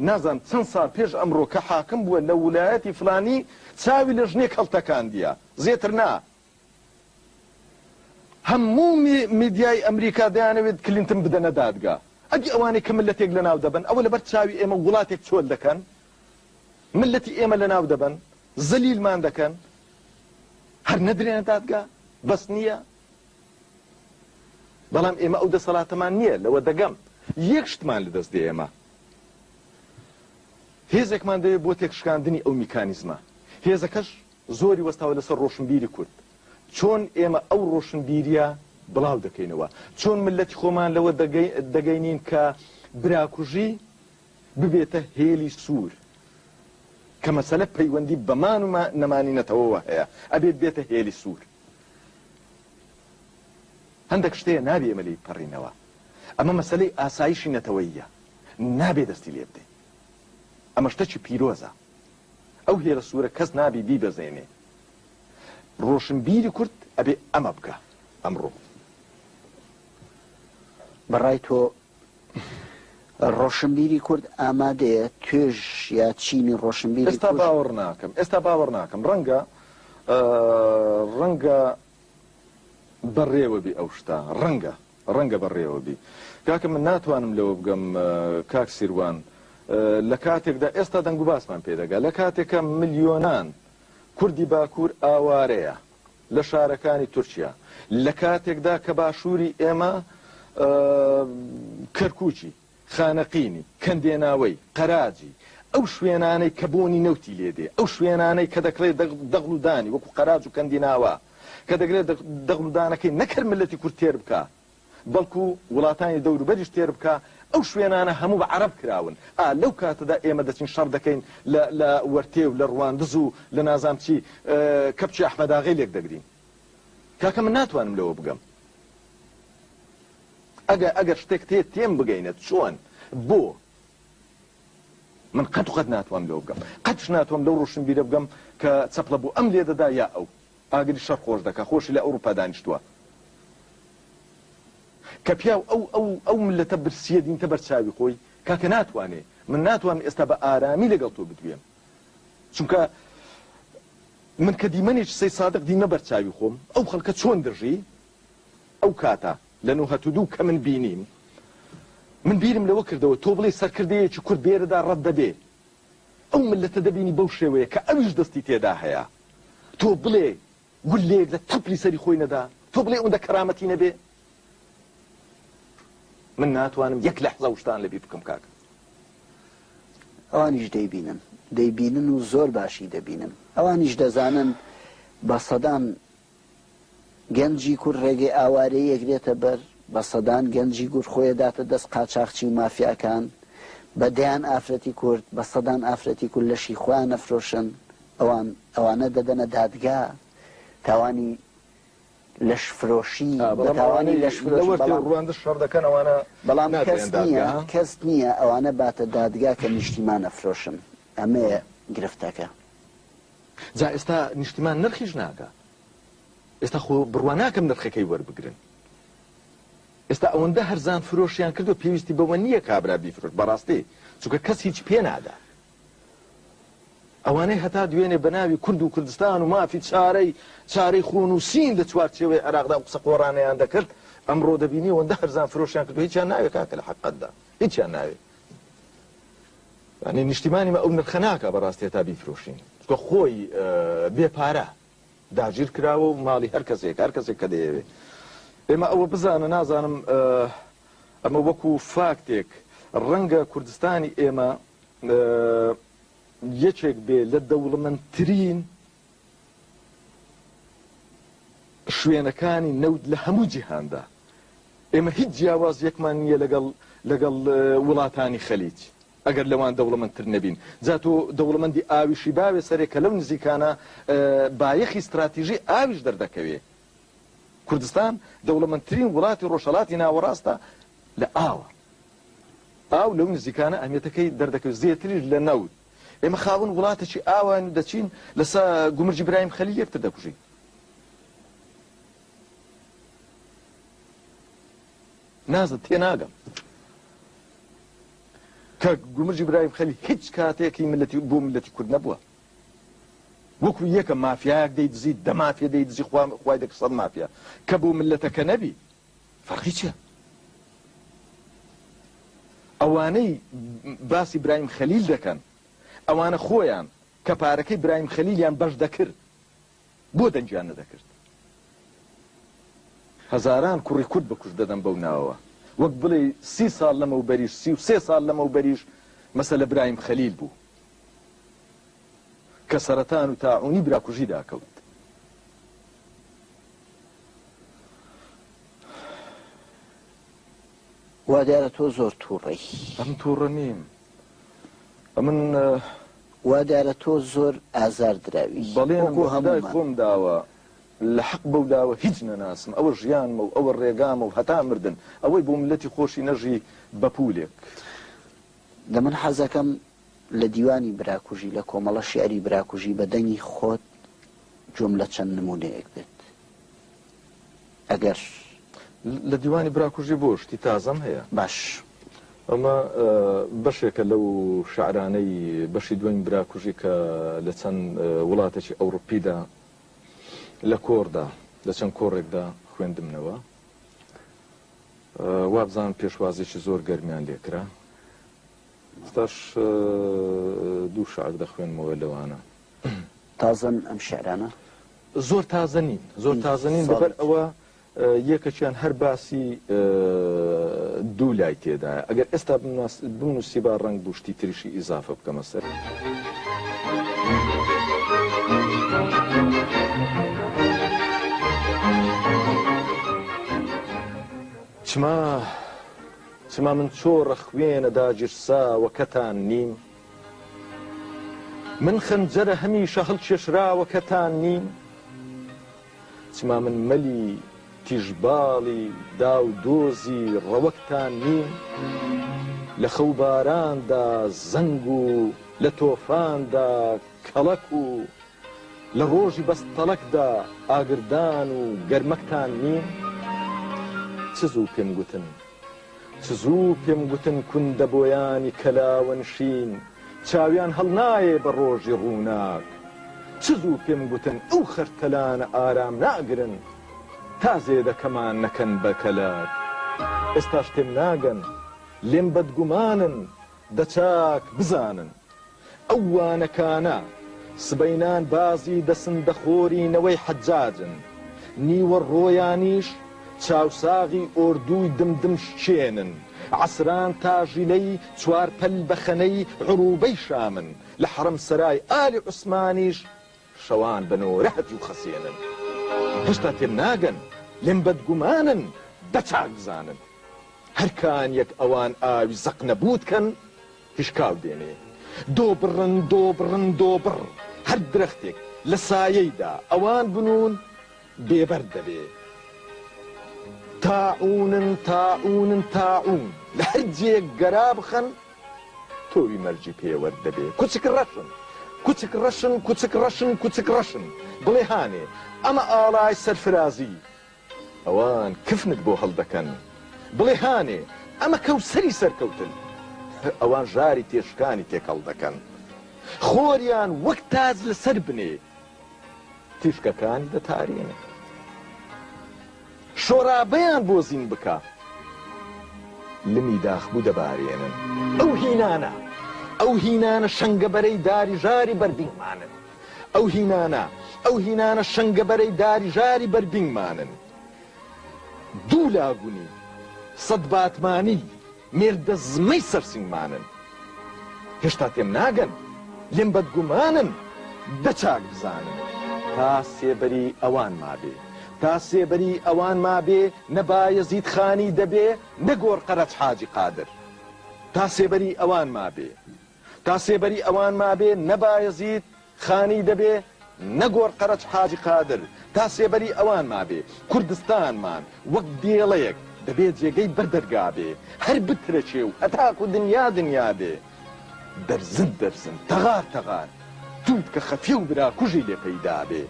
نازان چەند ساڵ پێش ئەمڕۆ کە حاکم بووە لە ویلایەتی فلانی چاوی لە ژنێک هەڵتەکاندیە زێتر نا هەموو میدیای ئەمریکا دەیانەوێت کلینتن بدەنە دادگا ئەگی ئەوانەی کە ملەتێک لە ناو دەبن ئەوە لەبەر چاوی ئێمە وڵاتێک چۆل دەکەن ملەتی ئێمە لە ناو دەبن زەلیلمان دەکەن هەر نەدرێنە دادگا بەس نییە بەڵام ئێمە ئەو دەسەڵاتەمان نییە لەوە دەگەم یەک شتمان لەدەست دێ ئێمە هێزێکمان دەوێت بۆ تێکشکاندنی ئەو میکانیزمە هێزەکەش زۆری وەستاوە لەسەر ڕۆشنبیری کورد چۆن ئێمە ئەو ڕۆشنبیریە بڵاو دەکەینەوە چۆن ملەتی خۆمان لەوە دەگەینین کە براکوژی ببێتە هێلی سوور کە مەسەلە پەیوەندی بەمان و نەمانینەتەوەوە هەیە ئەبێت بێتە هێلی سوور هەندێک شتەیە نابێ ئێمە لێی پەڕینەوە ئەمە مەسەلەی ئاسایشی نەتەوەییە نابێ دەستی لێ بدەین ئەمە شتێکی پیرۆزە ئەو هێرە سوورە کەس نابی بیبەزێنێ ڕۆشنبیری کورد ئەبێ ئەمە بکە ئەمڕۆ بەڕای تۆ ڕۆشنبیری کورد ئامادەیە توێژ یا چینی ڕۆشنبیری ئێستا باوەڕ ناکەم ڕەنگە بەڕێوە بی ئەو شتا ڕەنگە بەڕێوە بی کاکە من ناتوانم لەوە بگەم کاک سیروان لە کاتێکدا ئێستا دەنگ و باسمان پێدەگا لە کاتێکە ملیۆنان کوردی باکوور ئاوارەیە لە شارەکانی تورکیا لە کاتێکدا کە باشووری ئێمە کەرکوچی خانەقینی کەندێناوەی قەراجی ئەو شوێنانەی کە بۆنی نەوتی لێدێ ئەو شوێنانەی کە دەکرێت دەغڵ و دانی وەکو قەراج و کەندێناوە کە دەگرێت دەغڵ و دانەکەی نەکرد ملەتی کورد تێر بکە بەڵکو وڵاتانی دەوروبەریش تێر بکە ئەو شوێنانە هەموو بە عەرەب کراون لەو کاتەدا ئێمە دەچین شەڕ دەکەین لە وەرتێ و لە ڕواندز و لە نازام چی کەپچی ئەحمەداغی لێک دەگرین کاکە من ناتوانم لەوە بگەم ئەگەر شتێک تێم بگەینێت چۆن بۆ من قەت ناتوانم لەوە بگەم قەتش ناتوانم لەو ڕۆشنبیرە بگەم کە چەپڵە بۆ ئەم لێدەدا یا ئەو ئاگری شەڕ خۆش دەکە خۆشی لە ئەوروپا دانیشتووە کە پیاو ئەو ملەتە برسیە دینتە بەرچاوی خۆی کاکە ناتوانێ من ناتوانم ئێستا بە ئارامی لەگەڵ تۆ بتوێم چونکە من کە دیمەنێک سەی سادق دیمە بەرچاوی خۆم ئەو خەڵکە چۆن دژی ئەو کاتە لە 92 کە من بینیم من بیرم لەوە کردەوە تۆ بڵێ سەرکردەیەکی کورد بێرەدا ڕەت دەبێ ئەو ملەتە دەبینی بەو شێوەیە کە ئەویش دەستی تێدا هەیە تۆ بڵێ گولێک لە تەپلی سەری خۆی نەدا تۆ بڵێ ئەوەندە کەرامەتی نەبێ من ناتوانم یەک لەحزە وشتان لەبیر بکەم کاکە ئەوانیش دەیبینن و زۆر باشی دەبینن ئەوانیش دەزانن بە سەدان گەنجی کورد ڕێگەی ئاوارەی یەکرێتە بەر بە سەدان گەنجی گور خۆیداتە دەست قاچاقچی و مافیاکان بە دەیان ئافرەتی کورد بە سەدان ئافرەتی کورد لەشی خۆیان نەفرۆشن ئەوانە دەدەنە دادگا تاوانی لەش فرۆشی بەتاوانی لەش بەڵام کەس نییە ئەوانە باتە دادگا کە نیشتیمان نەفرۆشن ئەمەیە گرفتەکە جا ئێستا نیشتیمان نرخیش ناکە ئێستا خۆ بڕوان ناکەم نرخەکەی وەربگرن ئێستا ئەوەندە هەرزان فرۆشیان کردو پێویستی بەوە نییە کابرا بیفرۆش بەڕاستی چونکە کەس هیچ پێ نادا ئەوانەی هەتا دوێنێ بە ناوی کورد و کوردستان و مافی چارەی خۆن و سین لە چوارچێوەی عێراقدا قسە قۆڕانەیان دەکرد ئەمڕۆ دەبینی ئەوەندە هەرزان فرۆشیان کردو هیچیان ناوێت کاکە لە حەقەتدا هیچیان ناوێت نیشتیمانی ئەو نرخە ناکە بەڕاستی هەتا بیفرۆشین چونکە خۆی بێپارە داگیر کراوە و ماڵی هەر کەسێک کە دەیەوێت ئێمە ئەوە بزانە نازانم ئەمە وەکو فاکتێک ڕەنگە کوردستانی ئێمە یەکێک بێ لە دەوڵەمەندترین شوێنەکانی نەود لە هەموو جیهاندا ئێمە هیچ جیاواز یەکمان نییە لەگەڵ وڵاتانی خەلیج ئەگەر لەوان دەوڵەمەندتر نەبین جا تۆ دەوڵەمەندی ئاویشی باوێ سەرێکە لەو نزیکانە بایەخی استراتیژی ئاویش دەردەکەوێ کوردستان دەوڵەمەندترین وڵاتی ڕۆژهەڵاتی ناوەڕاستە لە ئاو لەو نزیکانە ئەهمیەتەکەی دەردەکەوێت زیاتریش لە نەود ئێمە خاوەن وڵاتێکی ئاوان دەچین لەسەر گومرجی برایم خەلیل یەکتر دەکوژین نازت تێناگەم کە گومرجی برایم خەلیل هیچ کاتێکی بۆ ملەتی کورد نەبووە وەکو یەکە مافیایەک دەیدزی دە مافیا دەیدزی خوای دەکە سەد مافیا کە بۆ ملەتەکە نەبی فەرقی چییە ئەوانەی باسی برایم خەلیل دەکەن ئەوانە خۆیان کە پارەکەی برایم خەلیلیان بەش دەکرد بۆ دەنجیان نەدەکرد هەزاران کوڕی کورد بەکوژ دەدەن بەو ناوەوە وەک بڵێ 30 ساڵ لەمەوبەریش 33 ساڵ لەمەوبەریش مەسەلە برایم خەلیل بوو کە سەرەتان و تاعونی براکوژی داکەوت وا دیارە تۆ زۆر تووڕەی ئەم تووڕە نیم من وا دیارە تۆ زۆر ئازار دراوی بەڵێن بۆ هەمووی خۆم داوە لە حەق بەو داوە هیچ نەناسم ئەوە ژیانمە و ئەوە ڕێگامە و هەتا مردن ئەوەی بۆ ملەتی خۆشی نەژی بەپولێک لە من حەزەکەم لە دیوانی براکوژی لە کۆمەڵە شیعری براکوژی بە دەنگی خۆت جملە چەند نمونەیەک بێت ئەگەر لە دیوانی براکوژی بۆ شتی تازەم هەیە باش ئەمە بەشێکە لەو شعرانەی بەشی دوین براکوژی کە لە چەند وڵاتێکی ئەوروپیدا لە کۆردا لە چەند کۆڕێکدا خوێندمنەوە وابزان پێشوازێکی زۆر گەرمیان لێکرا ستاش دوو شعر دەخوێنمەوە لەوانە تازن ئەم شعرانە زۆر تازەنین زۆر تازەنین بەبەر ئەوە یەکەچیان هەر باسی دوو لای تێدایە ئەگەر ئێستا بنووسی با ڕەنگ بوشتی تریشی ئیزافە بکەمە سەر چما من چۆڕە خوێنە داگیرساوە کەتان نیم من خەنجەرە هەمیشە هەڵکێشراوە کەتان نیم چما من مەلی تیژباڵی داو دۆزی ڕەوەکتان نیم لە خەوباراندا زەنگ و لە تۆفاندا کەڵەک و لە ڕۆژی بەستەڵەکدا ئاگردان و گەرمەکتان نیم چ زوو پێم گوتن چ زوو پێم گوتن کوندە بۆیانی کەلاوەنشین چاویان هەڵنایێ بە ڕۆژی ڕووناک چ زوو پێم گوتن ئەو خەرتەلانە ئارام ناگرن تا زێدەکەمان نەکەن بە کەلاک ئێستاش تێم ناگەن لێم بەدگومانن دەچاک بزانن ئەو وانەکانە سبەینان بازی دەسندەخۆرینەوەی حەجاجن نیوە ڕۆیانیش چاوساغی ئۆردووی دمدم شێنن عسران تاژیلەی چوارپەل بەخەنەی عروبەی شامن لە حرم سەرای ئالی عوسمانیش شەوان بنۆرە هەجوو خەسێنن هێشتا تێم ناگەن لێم بەدگومانن دەچاک بزانن هەرکان یەک ئەوان ئاوی زەق نەبووتکەن هیشکاو دێنێ دۆبڕن دۆبڕن دۆبڕ هەر درەختێک لە سایەیدا ئەوان بنون بێبەر دەبێ تاعونن تاعونن تاعون لە هەر جێک گەرا بخەن تۆوی مەرجی پێوەرد دەبێ کوچک ڕەشن کوچک ڕەشن کوچک ڕەشن کوچک ڕەشن بڵێ هانێ ئەمە ئاڵای سەرفرازی ئەوان کفنت بۆ هەڵدەکەن بڵێ هانێ ئەمە کەوسەری سەرکەوتن ئەوان ژاری تێشکانی تێکەڵ دەکەن خۆریان وەک تاج لەسەر بنێ تیشکەکانی دەتارێنێ شۆرابەیان بۆ زین بکە لمی داخبوو دەبارێنن ئەو هینانە شەنگەبەرەی داری ژاری بەربینگمانن ئەو هینانە شەنگەبەرەی داری ژاری بەربینگمانن دوو لاگونی سەد باتمانی مێردە زمەی سەرسینگمانن هێشتا تێم ناگەن لێم بەدگومانن دەچاک بزانن تا سێبەری ئەوان مابێ تا سێبەری ئەوان مابێ نەبایەزید خانی دەبێ نەگۆڕ قەرەج حاجی قادر تا سێبەری ئەوان مابێ تا سێبەری ئەوان مابێ نەبایەزید خانی دەبێ نەگۆڕ قەرەج حاجی قادر تا سێبەری ئەوان مابێ کوردستانمان وەک دێڵەیەک دەبێت جێگەی بەردەرگابێ هەر بترەچێ و هەتاکو دنیا دنیا بێ دەرزن دەرزن تەغار تەغار توت کە خەفیە و برا کوژی لێ پەیدا بێ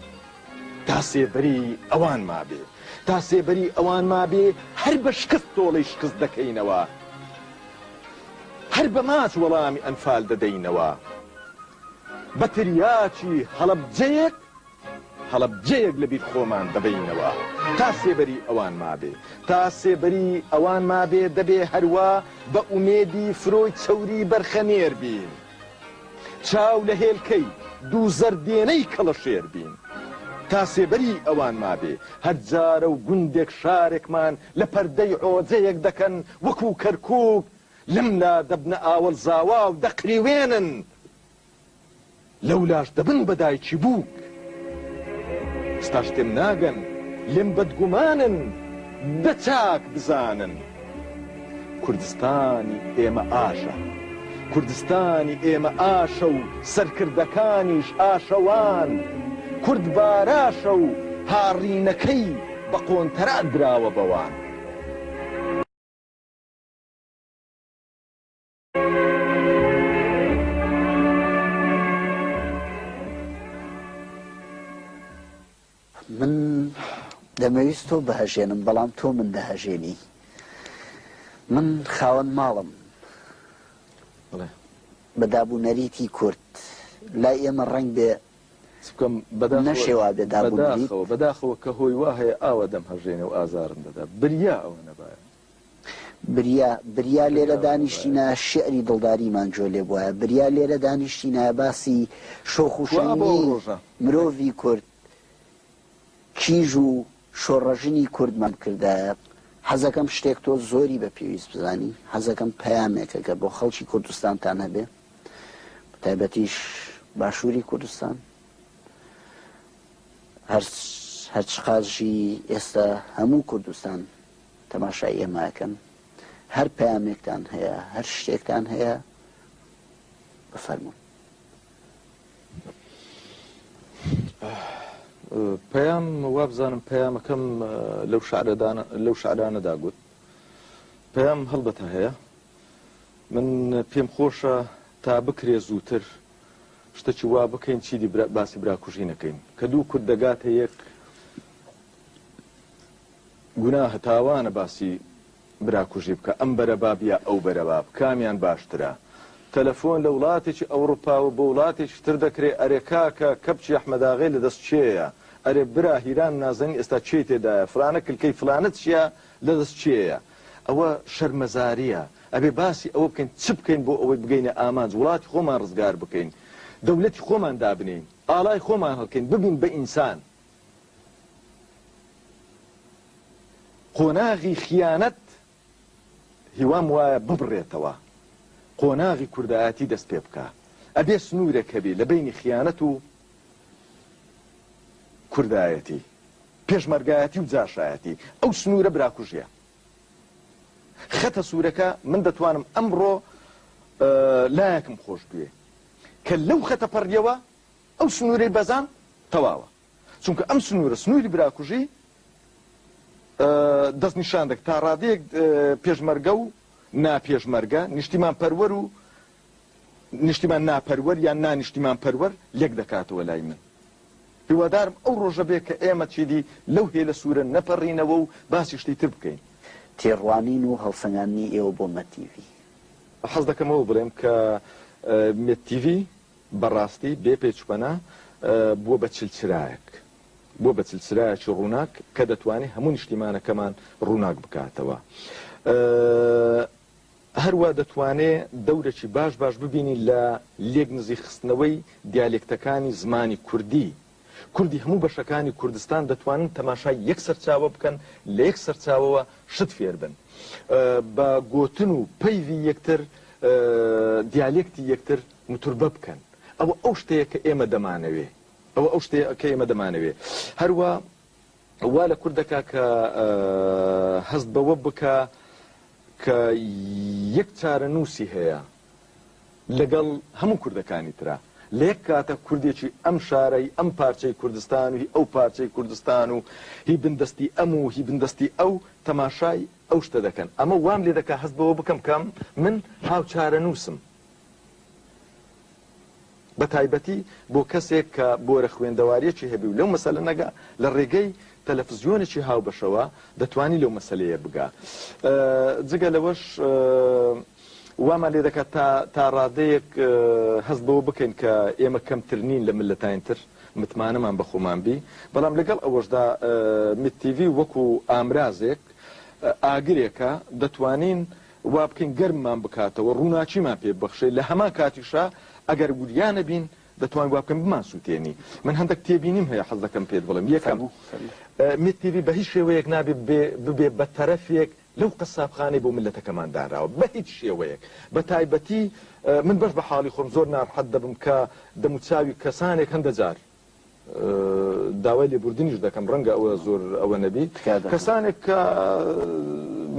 تا سێبەری ئەوان مابێ تا سێبەری ئەوان مابێ هەر بە شکست تۆڵەی شکست دەکەینەوە هەر بە ماچ وەڵامی ئەنفال دەدەینەوە بە تریاکی هەڵەبجەیەک لەبیر خۆمان دەبینەوە تا سێبەری ئەوان مابێ تا سێبەری ئەوان مابێ دەبێ هەروە بە ئومێدی فرۆی چەوری بەرخەنێر بین چاو لە هێلکەی دوو زەردێنەی کەڵەشێر بین تا سێبەری ئەوان مابێ هەر جارە و گوندێک شارێکمان لە پەردەی عۆجەیەک دەکەن وەکو کەرکووک لەملا دەبنە ئاوەڵ زاوا و دەقریوێنن لەولاش دەبن بەدایکی بووک ستاش تێم ناگەن لێم بەدگومانن دەچاک بزانن کوردستانی ئێمە ئاشە کوردستانی ئێمە ئاشە و سەرکردەکانیش ئاشەوان کورد باراشە و هاڕینەکەی بە قۆنتەرا دراوە بەوان من دەمەویست تۆ بەهەژێنم بەڵام تۆ من دەهەژێنی من خاوەن ماڵم بەدابوونەریتی کورد لای ئێمە ڕەنگ بێ نەشێوا بێ دابوونەریت بەداخەوە کە هۆی وا هەیە ئاوە دەم هەژێنێ و ئازارم دەدا بریا ئەوە نەبایە بریا لێرە دانیشتینە شعری دڵداریمان جۆ لێ بواە بریا لێرە دانیشتینە باسی شۆخ و شەینی مرۆڤی کورد کیژ و شۆڕەژنی کوردمان کردایە حەزەکەم شتێک تۆ زۆری بە پێویست بزانی حەزەکەم پەیامێکەکە بۆ خەڵکی کوردستانتان هەبێ تایبەتیش باشووری کوردستان هەرچ قازژی ئێستا هەموو کوردستان تەماشای ئێماکەن هەر پەیامێکتان هەیە هەر شتێکتان هەیە بفەرمون پەیام وابزانم پەیامەکەم لەو شعرانەدا گوت پەیام هەڵبەتە هەیە من پێم خۆشە تا بکرێ زووتر شتێکی وا بکەین چیدی باسی براکوژی نەکەین کە دوو کورد دەگاتە یەک گوناهە تاوانە باسی براکوژی بکە ئەم بەرەبابە ئەو بەرەباب کامیان باشترە تەلەفۆن لە وڵاتێکی ئەوروپا و بە وڵاتێکی تر دەکرێت ئەرێ کاکە کەپچی ئەحمەداغی لە دەست چێیە ئەرێ برا هیران نازەنی ئێستا چێ تێدایە فلانە کلکەی فلانت چیە لە دەست چێیە ئەوە شەرمەزاریە ئەبێ باسی ئەوە بکەین چ بکەین بۆ ئەوەی بگەینە ئامانج وڵاتی خۆمان ڕزگار بکەین دەوڵەتی خۆمان دابنین ئاڵای خۆمان هەڵکەین ببین بە ئینسان قۆناغی خیانەت هیوام وایە ببڕێتەوە قۆناغی کوردایەتی دەست پێ بکە ئەبێ سنوورێک هەبێ لە بینی خیانەت و کوردایەتی پێشمەرگایەتی و جاشایەتی ئەو سنوورە براکوژیە خەتە سوورەکە من دەتوانم ئەمڕۆ لایەکم خۆش بێ کە لەو خەتە پەڕیەوە ئەو سنوورەی بەزان تەواوە چونکە ئەم سنوورە سنووری براکوژی دەست نیشان دەک تا ڕادەیەک پێشمەرگە و ناپێشمەرگە نیشتیمان پەروەر و نیشتیمان ناپەروەر یان نانیشتیمان پەروەر لێک دەکاتەوە لای من هیوادارم ئەو ڕۆژە بێ کە ئێمە چیدی لەو هێلە سوورە نەپەڕینەوە و باسی شتی تر بکەین تێڕوانین و هەڵسەنگاندنی ئێوە بۆ مەتیڤی حەز دەکەمەوە بڵێم کە مێتیڤی بەڕاستی بێ پێچوپەنە بووە بە چلچرایەک بۆ بە چلچرایەکی ڕووناک کە دەتوانێت هەموو نیشتیمانەکەمان ڕووناک بکاتەوە هەروە دەتوانێت دەورێکی باش ببینی لە لێک نزی خستنەوەی دیالێکتەکانی زمانی کوردی هەموو بەشەکانی کوردستان دەتوانن تەماشای یەک سەرچاوە بکەن لە یەک سەرچاوەوە شت فێر بن بە گۆتن و پەیوی یەکتر دیالێکتی یەکتر متوربە بکەن ئەو شتەیە کە ئێمە دەمانەوێ ئەو شتەیە کە ئێمە دەمانەوێ هەروە وا لە کوردەکە کە هەست بەوە بکە کە یەک چارە نووسی هەیە لەگەڵ هەموو کوردەکانی ترا لە یەک کاتە کوردێکی ئەم شارەی ئەم پارچەی کوردستان و هی ئەو پارچەی کوردستان و هی بندستی ئەم و هی بندستی ئەو تەماشای ئەو شتە دەکەن ئەمە وام لێ دەکا هەست بەوە بکەم کەم من هاو چارە نووسم بە تایبەتی بۆ کەسێک کە بۆرە خوێندەواریەکی هەبی و لەو مەسەلە نەگا لە ڕێگەی تەلەڤیزیۆنێکی هاو بەشەوە دەتوانی لەو مەسەلەیە بگا جگە لەوەش وامان لێ دەکات تا ڕادەیەک هەست بەوە بکەین کە ئێمە کەمترنین لە ملەتانتر متمانەمان بە خۆمان بی بەڵام لەگەڵ ئەوەشدا متیڤی وەکو ئامرازێک ئاگرێکە دەتوانین وا بکەین گەرممان بکاتەوە ڕووناچیمان پێ بەخشێ لە هەمان کاتیشا ئەگەر گوریانە بین دەتوانین وا بکەم بمان سووتێنی من هەندێک تێبینیم هەیە حەز دەکەم پێت بڵێم یەکەم متیڤی بە هیچ شێوەیەک نابێ ببێ بە تەرەفێک لەو قەسابخانەی بۆ ملەتەکەمان دانراوە بە هیچ شێوەیەک بە تایبەتی من بەش بە حاڵی خۆم زۆر ناڕەحەت دەبم کە دەموچاوی کەسانێک هەندە جار داوای لێبوردنیش دەکەم ڕەنگە ئەوە زۆر ئەوە نەبی کەسانێک کە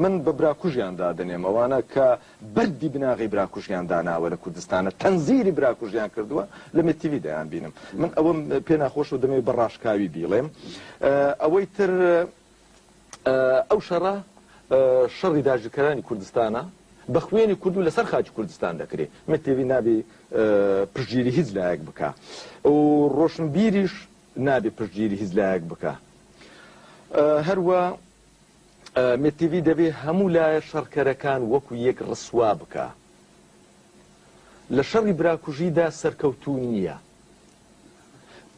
من بە براکوژیان دادنێم ئەوانە کە بەردی بناغی براکوژیان داناوە لە کوردستانە تەنزیری براکوژیان کردووە لە متیڤی دەیان بینم من ئەوەم پێ ناخۆش و دەمێ بە ڕاشکاوی بیڵێم ئەوەی تر ئەو شەڕە شەڕی داژکەرانی کوردستانە بە خوێنی کورد و لەسەر خاکی کوردستان دەکرێت متیڤی نابێ پشتگیری هیچ لایەک بکە و ڕۆشنبیریش نابێ پشتگیری هیچ لایەک بکە هەروە متیڤی دەبێ هەموو لایە شەڕکەرەکان وەکو یەک ڕسوا بکە لە شەڕی براکوژیدا سەرکەوتوو نییە،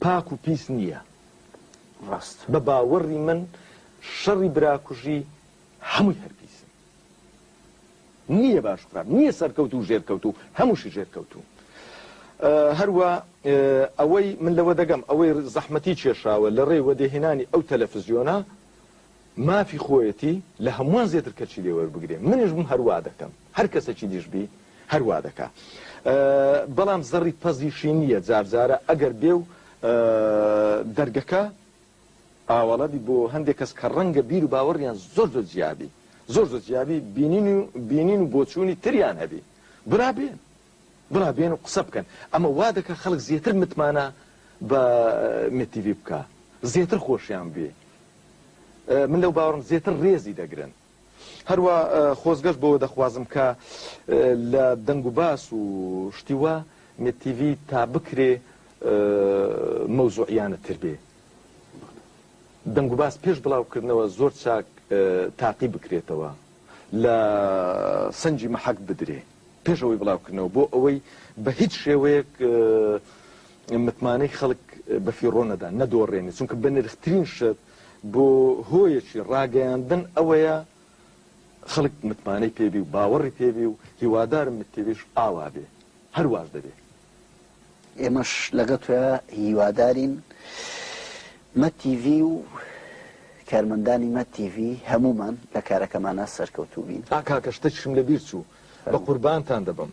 پاک و پیس نییە. ڕاست بە باوەڕی من شەڕی براکوژی هەمووی هەرپیسن، نییە باش خراپ، نییە سەرکەوت و ژێرکەوت و هەمووشی ژێرکەوت و هەروە ئەوەی من لەوە دەگەم ئەوەی زەحمەتی کێشاوە لە ڕێی وەدەهێنانی ئەو تەلەڤیزیۆنە مافی خۆیەتی لە هەمووان زیاتر کەچی لێ وەربگرێ. منیش بم هەروە دەکەم، هەر کەسێکی دیشبی هەروە دەکا. بەڵام زەڕی پەزیشی نییە جارجارە ئەگەر بێ و دەرگەکە ئاوەڵەبی بۆ هەندێک کەس کە ڕەنگە بیر و باوەڕیان زۆر زۆر جیابی، زۆر زۆر جیابی بینین و بۆچوونی تریان هەبی، بڕابێن و قسە بکەن. ئەمە وا دەکە خەڵک زیاتر متمانە بە مێتیڤی بکە، زیاتر خۆشیان بێ. من لەو باوەڕم زیاتر ڕێزی دەگرن. هەروە خۆزگەشت بۆ دەخوازم کە لە دەنگ و باس و شتیوە مێتیڤی تا بکرێ مەوزوعیانە تر بێ. دەنگ و باس پێش بڵاوکردنەوە زۆر چاک تاقی بکرێتەوە، لە سەنجی مەحەک بدرێ پێشەوەی بڵاوکردنەوە، بۆ ئەوەی بە هیچ شێوەیەک متمانەی خەڵک بەفیڕۆ نەدا نەدۆڕێنێت، چونکە بە نرخترین شت بۆ هۆیەکی ڕاگەیاندن ئەوەیە خەڵک متمانەی پێبی و باوەڕی پێبی و هیوادارم متێویش ئاوا بێ، هەرواش دەبێ. ئێمەش لەگە توێ هیوادارین مەتیڤی و کارمەندانی مەتیڤی هەمومان لە کارەکەمانە سەرکەوتوو بین. کاکە شتێکشم لەبیر چوو، بە قوربانتان دەبم،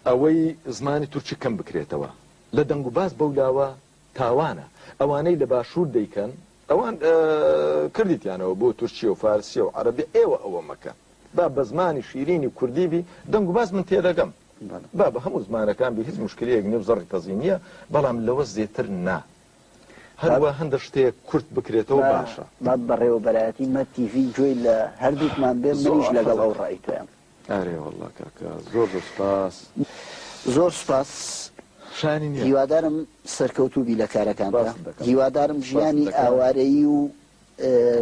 ئەوەی زمانی تورکی کەم بکرێتەوە لە دەنگ و باس بەولاوە تاوانە. ئەوانەی لە باشوور دەیکەن ئەوان کردیتیانەوە بۆ تورکیە و فارسیە و عەرەبی، ئێوە ئەوە مەکە، با بە زمانی شیرینی و کوردیبی دەنگ و باس من تێدەگەم، با بە هەموو زمانەکان بی، هیچ مشکلەیەک نیە و زەڕی تەزی نییە، بەڵام لەوە زێتر نا. هەروە هەندە شتێک کورت بکرێتەوە باشە. با بەڕێوەبەرایەتی مەتیڤی گوێی لە هەردووکمان بێ، منیش لەگەڵ ئەو ڕای توێم. ئارێ وەڵڵا کاکە زۆر زۆر سپاس. زۆر سپاس. شانی نییە. هیوادارم سەرکەوتوو بی لە کارەکاندا، هیوادارم ژیانی ئاوارەیی و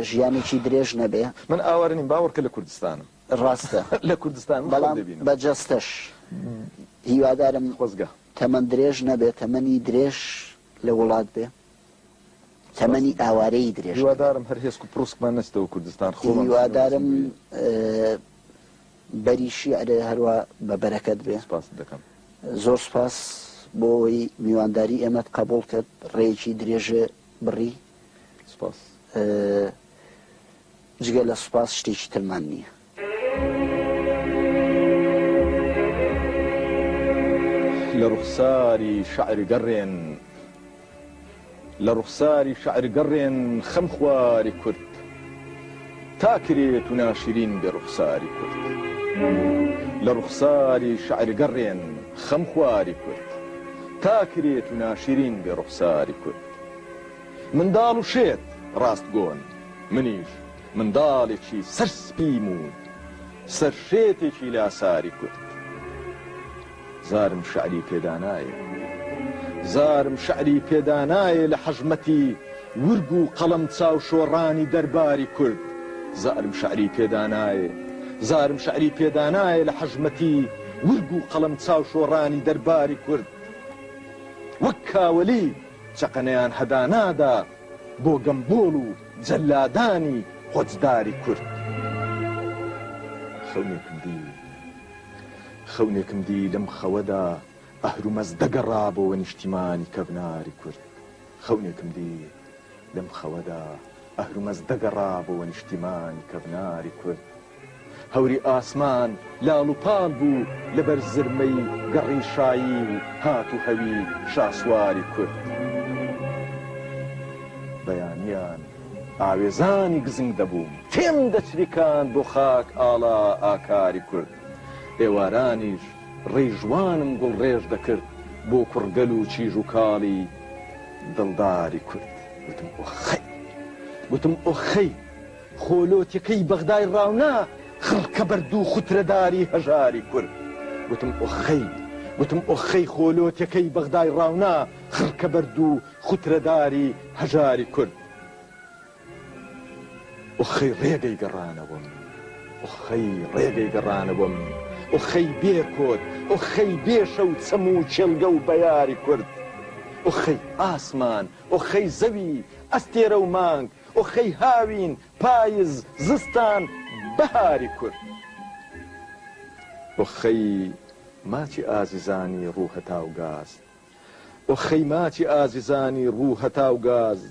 ژیانێکی درێژ نەبێ. من ئاوارە نیم، باوەڕکە لە کوردستانم. ڕاستە لە کوردستان بەڵام بەجەستەش هیوادارم خۆزگە تەمەن درێژ نەبێ، تەمەنی درێژ لە وڵات بێ، تەمەنی ئاوارەی درێژ. هیوادارم هەر هێزک و پرۆسکمان نەستەوە کوردستان. هیوادارم بەری شیعرە هەروە بە بەرەکەت بێ. سپاس دەکەم. زۆر سپاس بۆی میوانداری ئێمەت قبول کرد، ڕێیەکی درێژە بڕی. سپاس. جگە لە سوپاس شتێکی ترمان نییە. لە ڕوخساری شعر گەڕێن، لە ڕوخساری شعر گەڕێن خەم خواری کورد، تا کرێت و ناشرین بێ ڕوخساری کورد. لە ڕوخساری شعر گەڕێن خەم خواری کورد، تا کرێت و ناشرین بێ ڕوخساری کورد. منداڵ و شێت ڕاست گۆن، منیش منداڵێکی سەر سپیم و سەر شێتێکی لاساری کورد. زارم شعری پێدانایە، زارم شعری پێدانایە لە حەژمەتی ورگ و قەڵەم چاو شۆڕانی دەرباری کورد. زارم شعری پێدانایە، زارم شعری پێدانایە لە حەژمەتی ورگ و قەڵەم چاو شۆڕانی دەرباری کورد. وەک کاوەلی چەقەنەیان هەدانادا بۆ گەمبۆڵ و جەلادانی خۆجداری کورد. خەونێکم دی لەم خەوەدا ئەهرومەز دەگەڕا بۆوە نیشتیمانی کەڤناری کورد. خەونێکم دی لەم خەوەدا ئەهرومەز دەگەڕا بۆوە نیشتیمانی کەڤناری کورد. هەوری ئاسمان لاڵ و پاڵ بوو لەبەر زرمەی گەڕی شایی و هات و هەوی شاسواری کورد. بەیانیان ئاوێزانی گزنگ دەبووم، تێم دەچریکان بۆ خاک ئاڵا ئاکاری کورد. ئێوارانیش ڕێژوانم گوڵڕێژ دەکرد بۆ کوڕگەل و چیژ و کاڵی دڵداری کورد. وتم ئۆخەی، وتم ئۆخەی، خۆلۆتیەکەی بەغدای ڕاونا خڕکە بەردوو خوترەداری هەژاری کورد. وتم ئۆخەی، وتم ئۆخەی، خۆلۆتیەکەی بەغدای ڕاونا خڕکە بەردوو خوترەداری هەژاری کورد. ئۆخەی ڕێگەی گەڕانەوەم، ئۆخەی ڕێگەی گەڕانەوەم، ئۆخەی بێ کۆت ئۆخەی بێشە و چەم و چێلگە و بەیاری کورد ئۆخەی ئاسمان ئۆخەی زەوی ئەستێرە و مانگ ئۆخەی هاوین پاییز زستان بەهاری کورد ئۆخەی ماچی ئازیزانی ڕوو هەتا و گاز ئۆخەی ماچی ئازیزانی ڕوو هەتا و گاز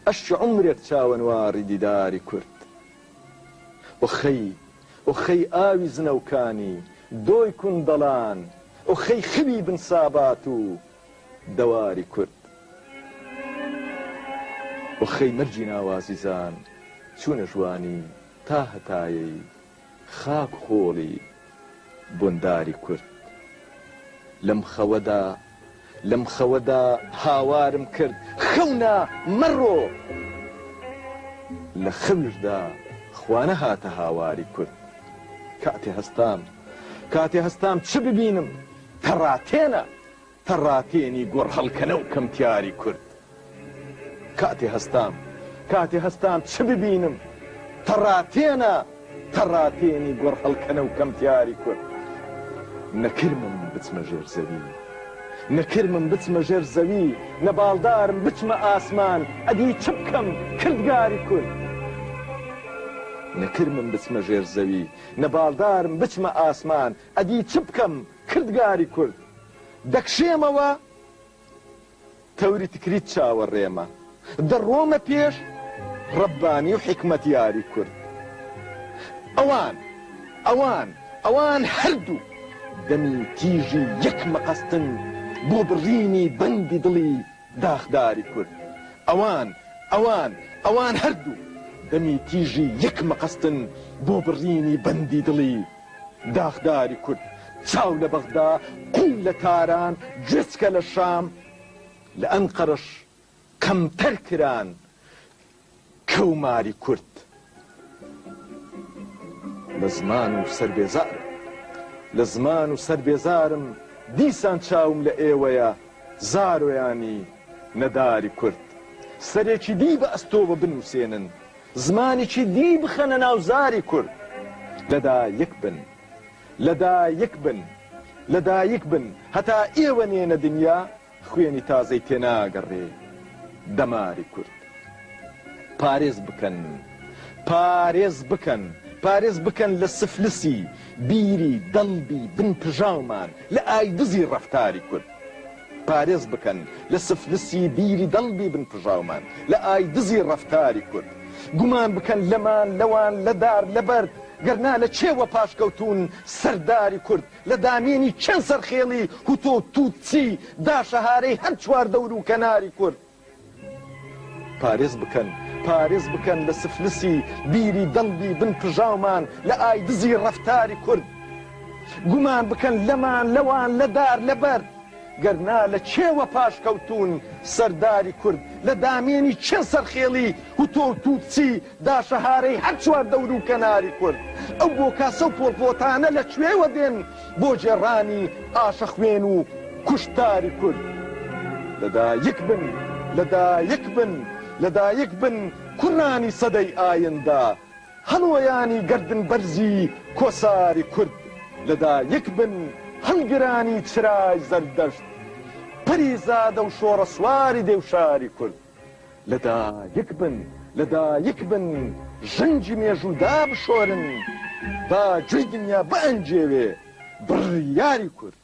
ئەشی عومرێک چاوەنواری دیداری کورد ئۆخەی ئاوی زنەوکانی دۆی کوندەڵان ئۆخەی خوی بن سابات و دەواری کورد ئۆخەی مەرجی ناوازیزان چوونە ژوانی تا هەتایەی خاک خۆڵی بۆنداری کورد لەم خەوەدا هاوارم کرد خەونە مەڕۆ لە خەویشدا خوانە هاتە هاواری کورد کاتێ هەستام چ ببینم تەڕاتێنی گۆڕ هەڵکەنە و کەمتیاری کورد کاتێ هەستام چ ببینم تەڕاتێنی گۆڕ هەڵکەنە و کەمتیاری کورد نەکرمم بچمە ژێر زەوی نەباڵدارم بچمە ئاسمان ئەدی چ بکەم کردگاری کورد نەکرمم بچمە ژێر زەوی نەباڵدارم بچمە ئاسمان ئەدی چ بکەم کردگاری کورد دەکشێمەوە تەوری تکریت چاوەڕێمە دەڕۆمە پێش ڕەبانی و حکمەتیاری کورد ئەوان هەردوو دەمی تیژی یەک مەقەستن بۆ بڕینی بەندی دڵی داخداری کورد ئەوان هەردوو دەمی تیژی یەک مەقەستن بۆ بڕینی بەندی دڵی داخداری کورد چاو لە بەغدا قوڵ لە تاران جسکە لە شام لە ئەنقەرەش کەمتەر کران کەوماری کورد لە زمان و سەر بێزارم دیسان چاوم لە ئێوەیە زارۆیانی نەداری کورد سەرێکی دی بە ئەستۆوە بنووسێنن زمانێکی دی بخەنە ناو زاری کورد لەدایک بن هەتا ئێوە نێنە دنیا خوێنی تازەی تێناگەڕێ دەماری کورد پارێز بکەن لە سفلسی بیری دڵبی بن پژاومان لە ئایدزی ڕەفتاری کورد پارێز بکەن لە سفلسی بیری دڵبی بن پژاومان لە ئایدزی ڕەفتاری کورد گومان بکەن لەمان لەوان لەدار لەبەر گەرنا لە چێوە پاشکەوتون سەرداری کورد لە دامێنی چەند سەرخێڵی هوتۆ تووتچی داشەهارەی هەر چوار دەور و کەناری کورد پارێز بکەن لە سفلسی بیری دڵبی بن پژاومان لە ئایدزی ڕەفتاری کورد گومان بکەن لەمان لەوان لەدار لەبەر گەرنا لە چێوە پاشکەوتون سەرداری کورد لە دامێنی چەند سەرخێڵی هوتۆ تووتچی داشەهارەی هەر چوار دەور و کەناری کورد ئەو بۆ کاسە و پۆڵپۆتانە لە کوێوە دێن بۆ جێڕانی ئاشە خوێن و کوشتاری کورد لەدایک بن کوڕانی سەدەی ئایندا هەڵوەیانی گەردن بەرزی کۆساری کورد لەدایک بن هەڵگرانی چرای زەردەشت پەریزادە و شۆڕە سواری دێوشاری کورد لەدایک بن ژەنجی مێژوودا بشۆرن با گوێی دنیا بەئەنجێوێ بڕیاری کورد